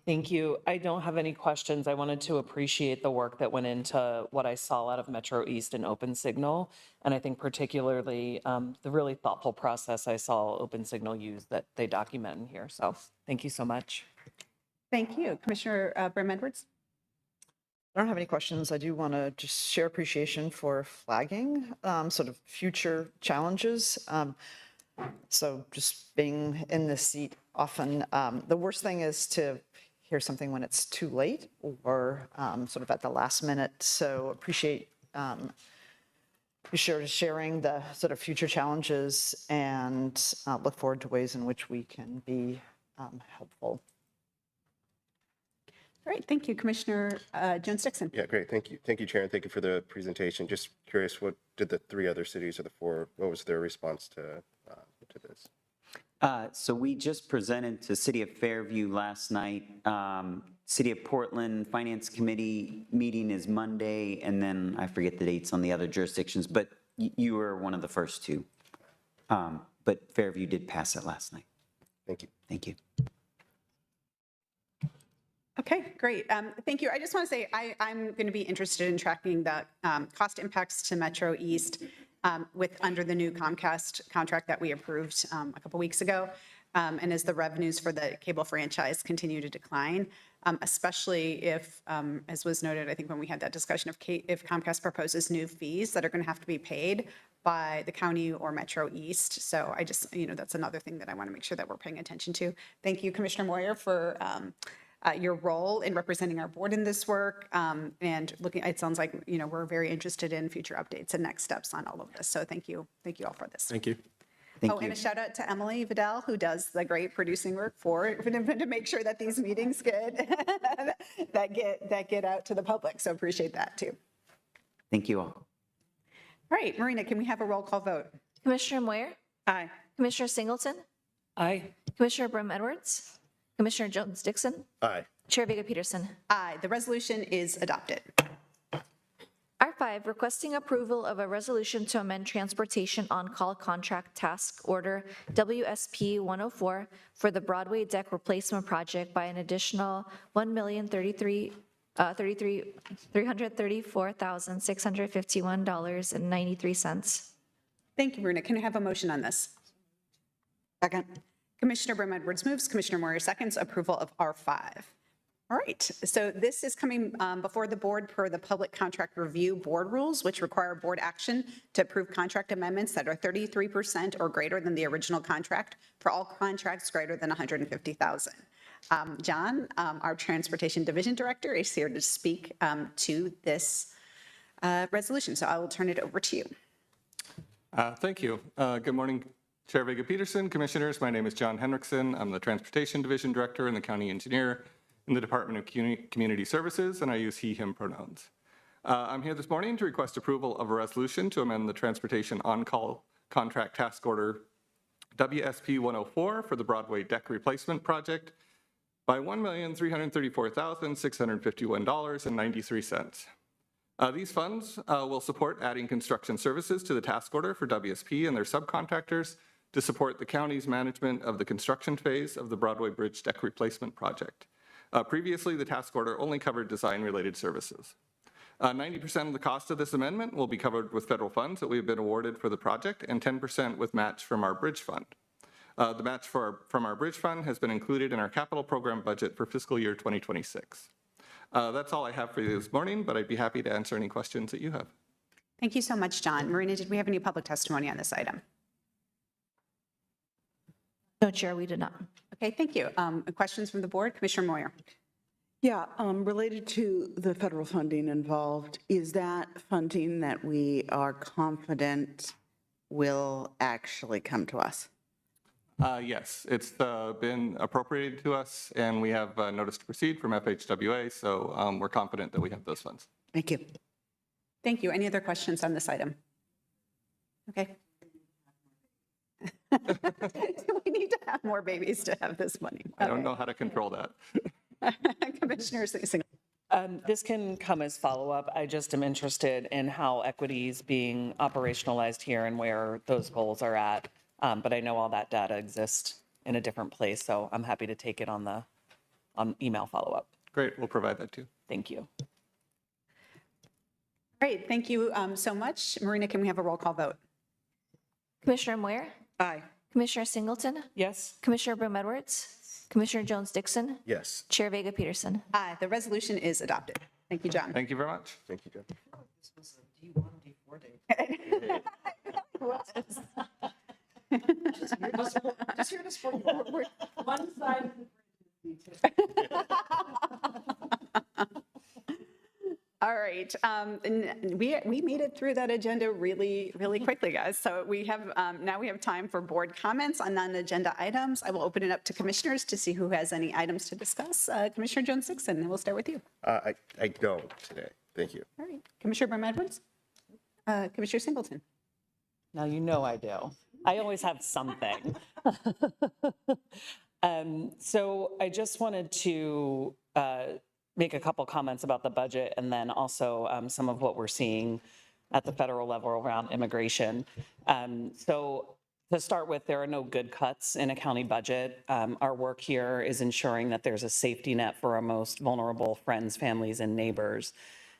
Thank you. I don't have any questions. I wanted to appreciate the work that went into what I saw out of Metro East and Open Signal, and I think particularly the really thoughtful process I saw Open Signal use that they document in here. So thank you so much. Thank you. Commissioner Brim Edwards? I don't have any questions. I do want to just share appreciation for flagging sort of future challenges. So just being in this seat often, the worst thing is to hear something when it's too late or sort of at the last minute. So appreciate sharing the sort of future challenges and look forward to ways in which we can be helpful. All right, thank you. Commissioner Jones-Dixon. Yeah, great. Thank you. Thank you, Chair, and thank you for the presentation. Just curious, what did the three other cities or the four, what was their response to to this? So we just presented to City of Fairview last night. City of Portland Finance Committee meeting is Monday, and then I forget the dates on the other jurisdictions, but you were one of the first two. But Fairview did pass it last night. Thank you. Thank you. Okay, great. Thank you. I just want to say I'm going to be interested in tracking the cost impacts to Metro East under the new Comcast contract that we approved a couple weeks ago. And as the revenues for the cable franchise continue to decline, especially if, as was noted, I think when we had that discussion, if Comcast proposes new fees that are going to have to be paid by the county or Metro East. So I just, that's another thing that I want to make sure that we're paying attention to. Thank you, Commissioner Moyer, for your role in representing our board in this work, and it sounds like, we're very interested in future updates and next steps on all of this. So thank you all for this. Thank you. And a shout out to Emily Vidal, who does the great producing work to make sure that these meetings that get out to the public. So appreciate that too. Thank you all. All right, Marina, can we have a roll call vote? Commissioner Moyer? Aye. Commissioner Singleton? Aye. Commissioner Brim Edwards? Commissioner Jones Dixon? Aye. Chair Vega Peterson? Aye, the resolution is adopted. R5, requesting approval of a resolution to amend Transportation On-Call Contract Task Order WSP 104 for the Broadway Deck Replacement Project by an additional $334,651.93. Thank you, Marina. Can I have a motion on this? Second. Commissioner Brim Edwards moves, Commissioner Moyer seconds, approval of R5. All right, so this is coming before the board per the Public Contract Review Board rules, which require board action to approve contract amendments that are 33% or greater than the original contract for all contracts greater than $150,000. John, our Transportation Division Director, is here to speak to this resolution, so I will turn it over to you. Thank you. Good morning, Chair Vega Peterson, Commissioners. My name is John Henriksen. I'm the Transportation Division Director and the County Engineer in the Department of Community Services, and I use he, him pronouns. I'm here this morning to request approval of a resolution to amend the Transportation On-Call Contract Task Order WSP 104 for the Broadway Deck Replacement Project by $1,334,651.93. These funds will support adding construction services to the task order for WSP and their subcontractors to support the county's management of the construction phase of the Broadway Bridge Deck Replacement Project. Previously, the task order only covered design-related services. 90% of the cost of this amendment will be covered with federal funds that we have been awarded for the project, and 10% with match from our bridge fund. The match from our bridge fund has been included in our capital program budget for fiscal year 2026. That's all I have for you this morning, but I'd be happy to answer any questions that you have. Thank you so much, John. Marina, did we have any public testimony on this item? No, Chair, we did not. Okay, thank you. Questions from the board? Commissioner Moyer. Yeah, related to the federal funding involved, is that funding that we are confident will actually come to us? Yes, it's been appropriated to us, and we have notice to proceed from FHWA, so we're confident that we have those funds. Thank you. Thank you. Any other questions on this item? Okay. We need to have more babies to have this money. I don't know how to control that. Commissioner Singh. This can come as follow-up. I just am interested in how equity is being operationalized here and where those goals are at. But I know all that data exists in a different place, so I'm happy to take it on email follow-up. Great, we'll provide that too. Thank you. Great, thank you so much. Marina, can we have a roll call vote? Commissioner Moyer? Aye. Commissioner Singleton? Yes. Commissioner Brim Edwards? Commissioner Jones Dixon? Yes. Chair Vega Peterson? Aye, the resolution is adopted. Thank you, John. Thank you very much. Thank you, John. This was a D1, D4 day. Just here to support you. One side. All right, and we made it through that agenda really quickly, guys. So we have now we have time for board comments on non-agenda items. I will open it up to commissioners to see who has any items to discuss. Commissioner Jones Dixon, and we'll start with you. I don't today. Thank you. All right, Commissioner Brim Edwards, Commissioner Singleton. Now you know I do. I always have something. So I just wanted to make a couple comments about the budget and then also some of what we're seeing at the federal level around immigration. So to start with, there are no good cuts in a county budget. Our work here is ensuring that there's a safety net for our most vulnerable friends, families, and neighbors.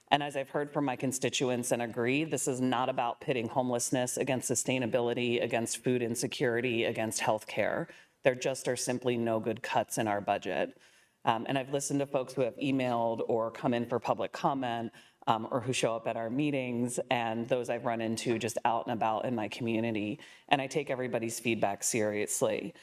And as I've heard from my constituents and agree, this is not about pitting homelessness against sustainability, against food insecurity, against healthcare. There just are simply no good cuts in our budget. And I've listened to folks who have emailed or come in for public comment or who show up at our meetings, and those I've run into just out and about in my community. And I take everybody's feedback seriously.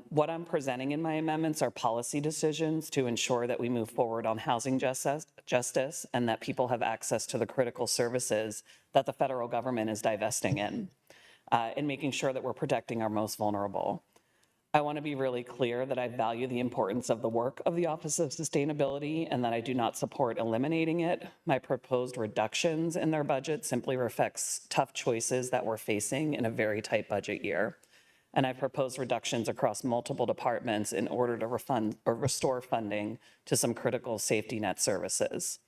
What I'm presenting in my amendments are policy decisions to ensure that we move forward on housing justice and that people have access to the critical services that the federal government is divesting in, and making sure that we're protecting our most vulnerable. I want to be really clear that I value the importance of the work of the Office of Sustainability and that I do not support eliminating it. My proposed reductions in their budget simply reflects tough choices that we're facing in a very tight budget year. And I propose reductions across multiple departments in order to refund or restore funding to some critical safety net services.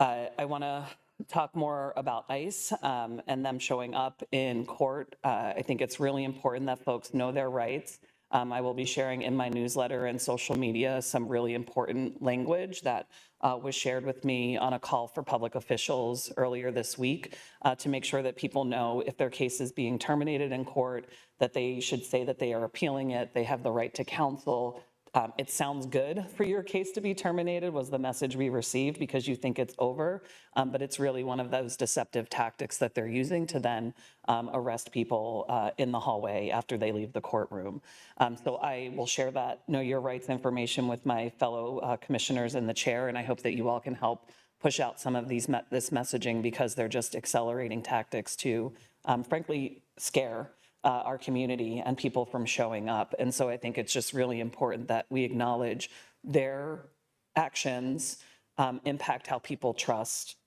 I want to talk more about ICE and them showing up in court. I think it's really important that folks know their rights. I will be sharing in my newsletter and social media some really important language that was shared with me on a call for public officials earlier this week to make sure that people know if their case is being terminated in court, that they should say that they are appealing it, they have the right to counsel. It sounds good for your case to be terminated was the message we received because you think it's over, but it's really one of those deceptive tactics that they're using to then arrest people in the hallway after they leave the courtroom. So I will share that Know Your Rights information with my fellow commissioners in the chair, and I hope that you all can help push out some of this messaging because they're just accelerating tactics to, frankly, scare our community and people from showing up. And so I think it's just really important that we acknowledge their actions impact how people trust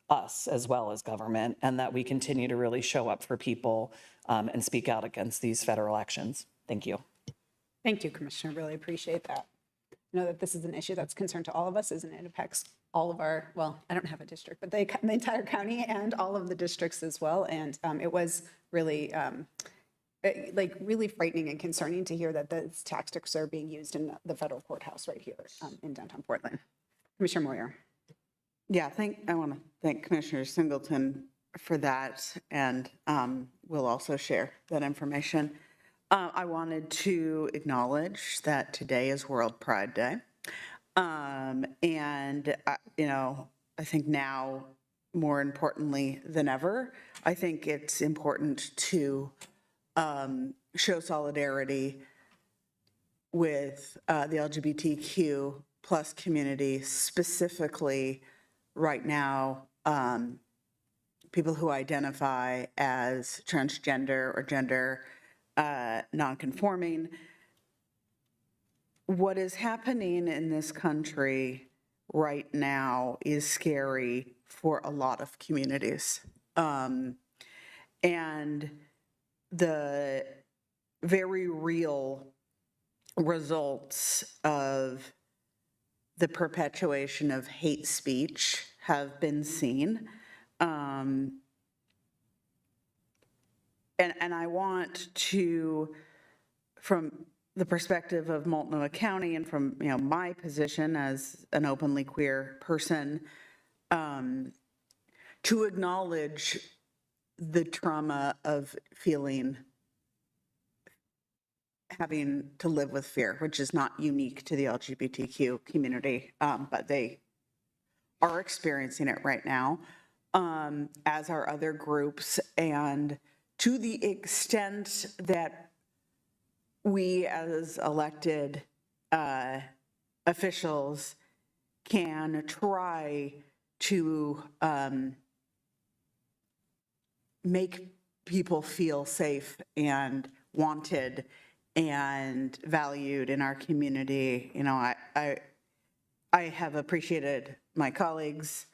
us as well as government, and that we continue to really show up for people and speak out against these federal actions. Thank you. Thank you, Commissioner. Really appreciate that. I know that this is an issue that's concern to all of us, isn't it? It impacts all of our, well, I don't have a district, but the entire county and all of the districts as well. And it was really really frightening and concerning to hear that these tactics are being used in the federal courthouse right here in downtown Portland. Commissioner Moyer. Yeah, I want to thank Commissioner Singleton for that, and we'll also share that information. I wanted to acknowledge that today is World Pride Day. And, I think now, more importantly than ever, I think it's important to show solidarity with the LGBTQ plus community, specifically right now, people who identify as transgender or gender nonconforming. What is happening in this country right now is scary for a lot of communities. And the very real results of the perpetuation of hate speech have been seen. And I want to, from the perspective of Multnomah County and from my position as an openly queer person, to acknowledge the trauma of having to live with fear, which is not unique to the LGBTQ community, but they are experiencing it right now, as are other groups. And to the extent that we as elected officials can try to make people feel safe and wanted and valued in our community. I have appreciated my colleagues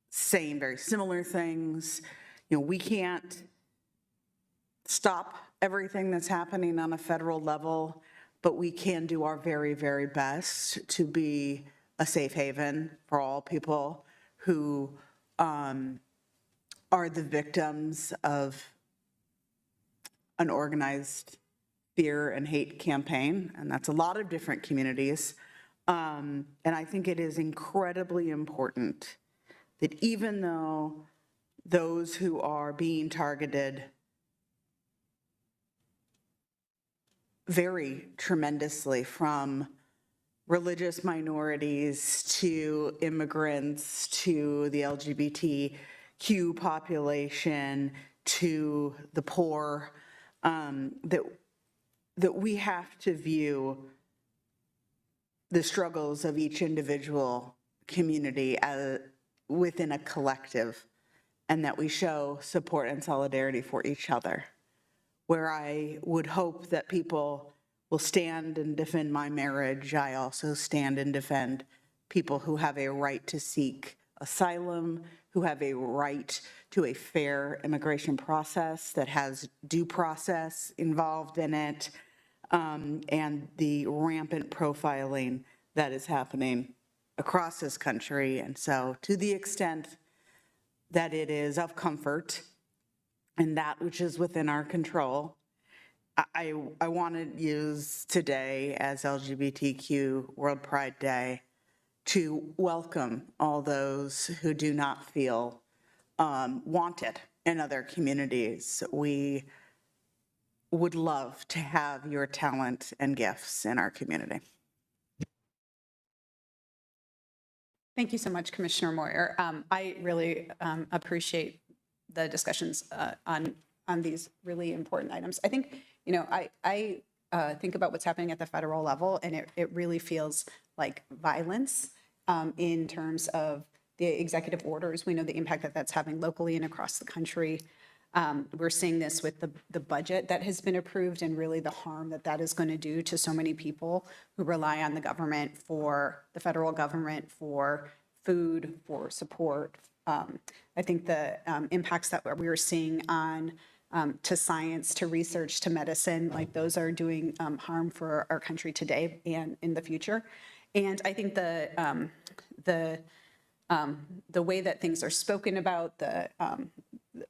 saying very similar things. We can't stop everything that's happening on a federal level, but we can do our very, very best to be a safe haven for all people who are the victims of an organized fear and hate campaign, and that's a lot of different communities. And I think it is incredibly important that even though those who are being targeted vary tremendously, from religious minorities to immigrants to the LGBTQ population to the poor, that we have to view the struggles of each individual community as within a collective, and that we show support and solidarity for each other. Where I would hope that people will stand and defend my marriage, I also stand and defend people who have a right to seek asylum, who have a right to a fair immigration process that has due process involved in it, and the rampant profiling that is happening across this country. And so to the extent that it is of comfort and that which is within our control, I want to use today as LGBTQ World Pride Day to welcome all those who do not feel wanted in other communities. We would love to have your talent and gifts in our community. Thank you so much, Commissioner Moyer. I really appreciate the discussions on these really important items. I think, you know, I think about what's happening at the federal level, and it really feels like violence in terms of the executive orders. We know the impact that that's having locally and across the country. We're seeing this with the budget that has been approved, and really the harm that that is going to do to so many people who rely on the government, for the federal government, for food, for support. I think the impacts that we are seeing on to science, to research, to medicine, like those are doing harm for our country today and in the future. And I think the way that things are spoken about,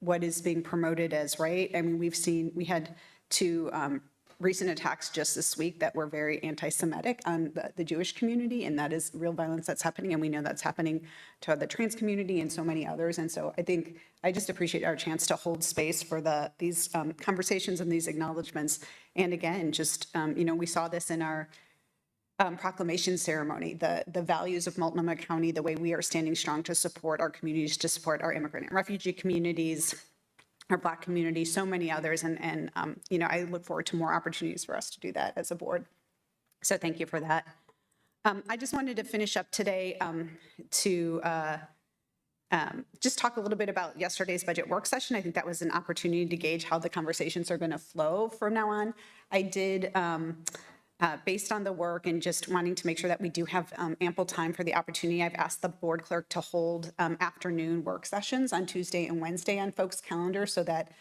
what is being promoted as right. I mean, we had two recent attacks just this week that were very anti-Semitic on the Jewish community, and that is real violence that's happening, and we know that's happening to the trans community and so many others. And so I think I just appreciate our chance to hold space for these conversations and these acknowledgements. And again, just, you know, we saw this in our proclamation ceremony, the values of Multnomah County, the way we are standing strong to support our communities, to support our immigrant and refugee communities, our Black community, so many others. And you know, I look forward to more opportunities for us to do that as a board. So thank you for that. I just wanted to finish up today to just talk a little bit about yesterday's budget work session. I think that was an opportunity to gauge how the conversations are going to flow from now on. I did, based on the work and just wanting to make sure that we do have ample time for the opportunity, I've asked the board clerk to hold afternoon work sessions on Tuesday and Wednesday on folks' calendars, so that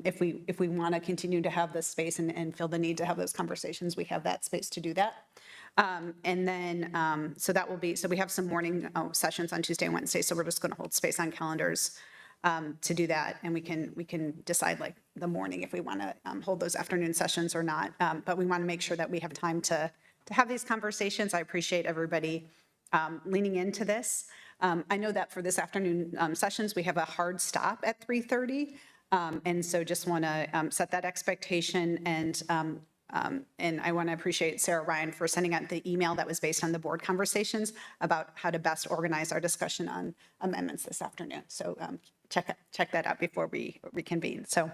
if we want to continue to have this space and feel the need to have those conversations, we have that space to do that. And then, so that will be, so we have some morning sessions on Tuesday and Wednesday, so we're just going to hold space on calendars to do that, and we can decide like the morning if we want to hold those afternoon sessions or not. But we want to make sure that we have time to have these conversations. I appreciate everybody leaning into this. I know that for this afternoon sessions, we have a hard stop at 3:30, and so just want to set that expectation. And I want to appreciate Sarah Ryan for sending out the email that was based on the board conversations about how to best organize our discussion on amendments this afternoon. So check that out before we reconvene. So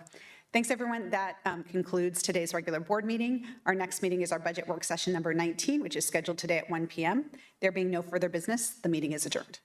thanks, everyone. That concludes today's regular board meeting. Our next meeting is our budget work session number 19, which is scheduled today at 1 p.m. There being no further business, the meeting is adjourned.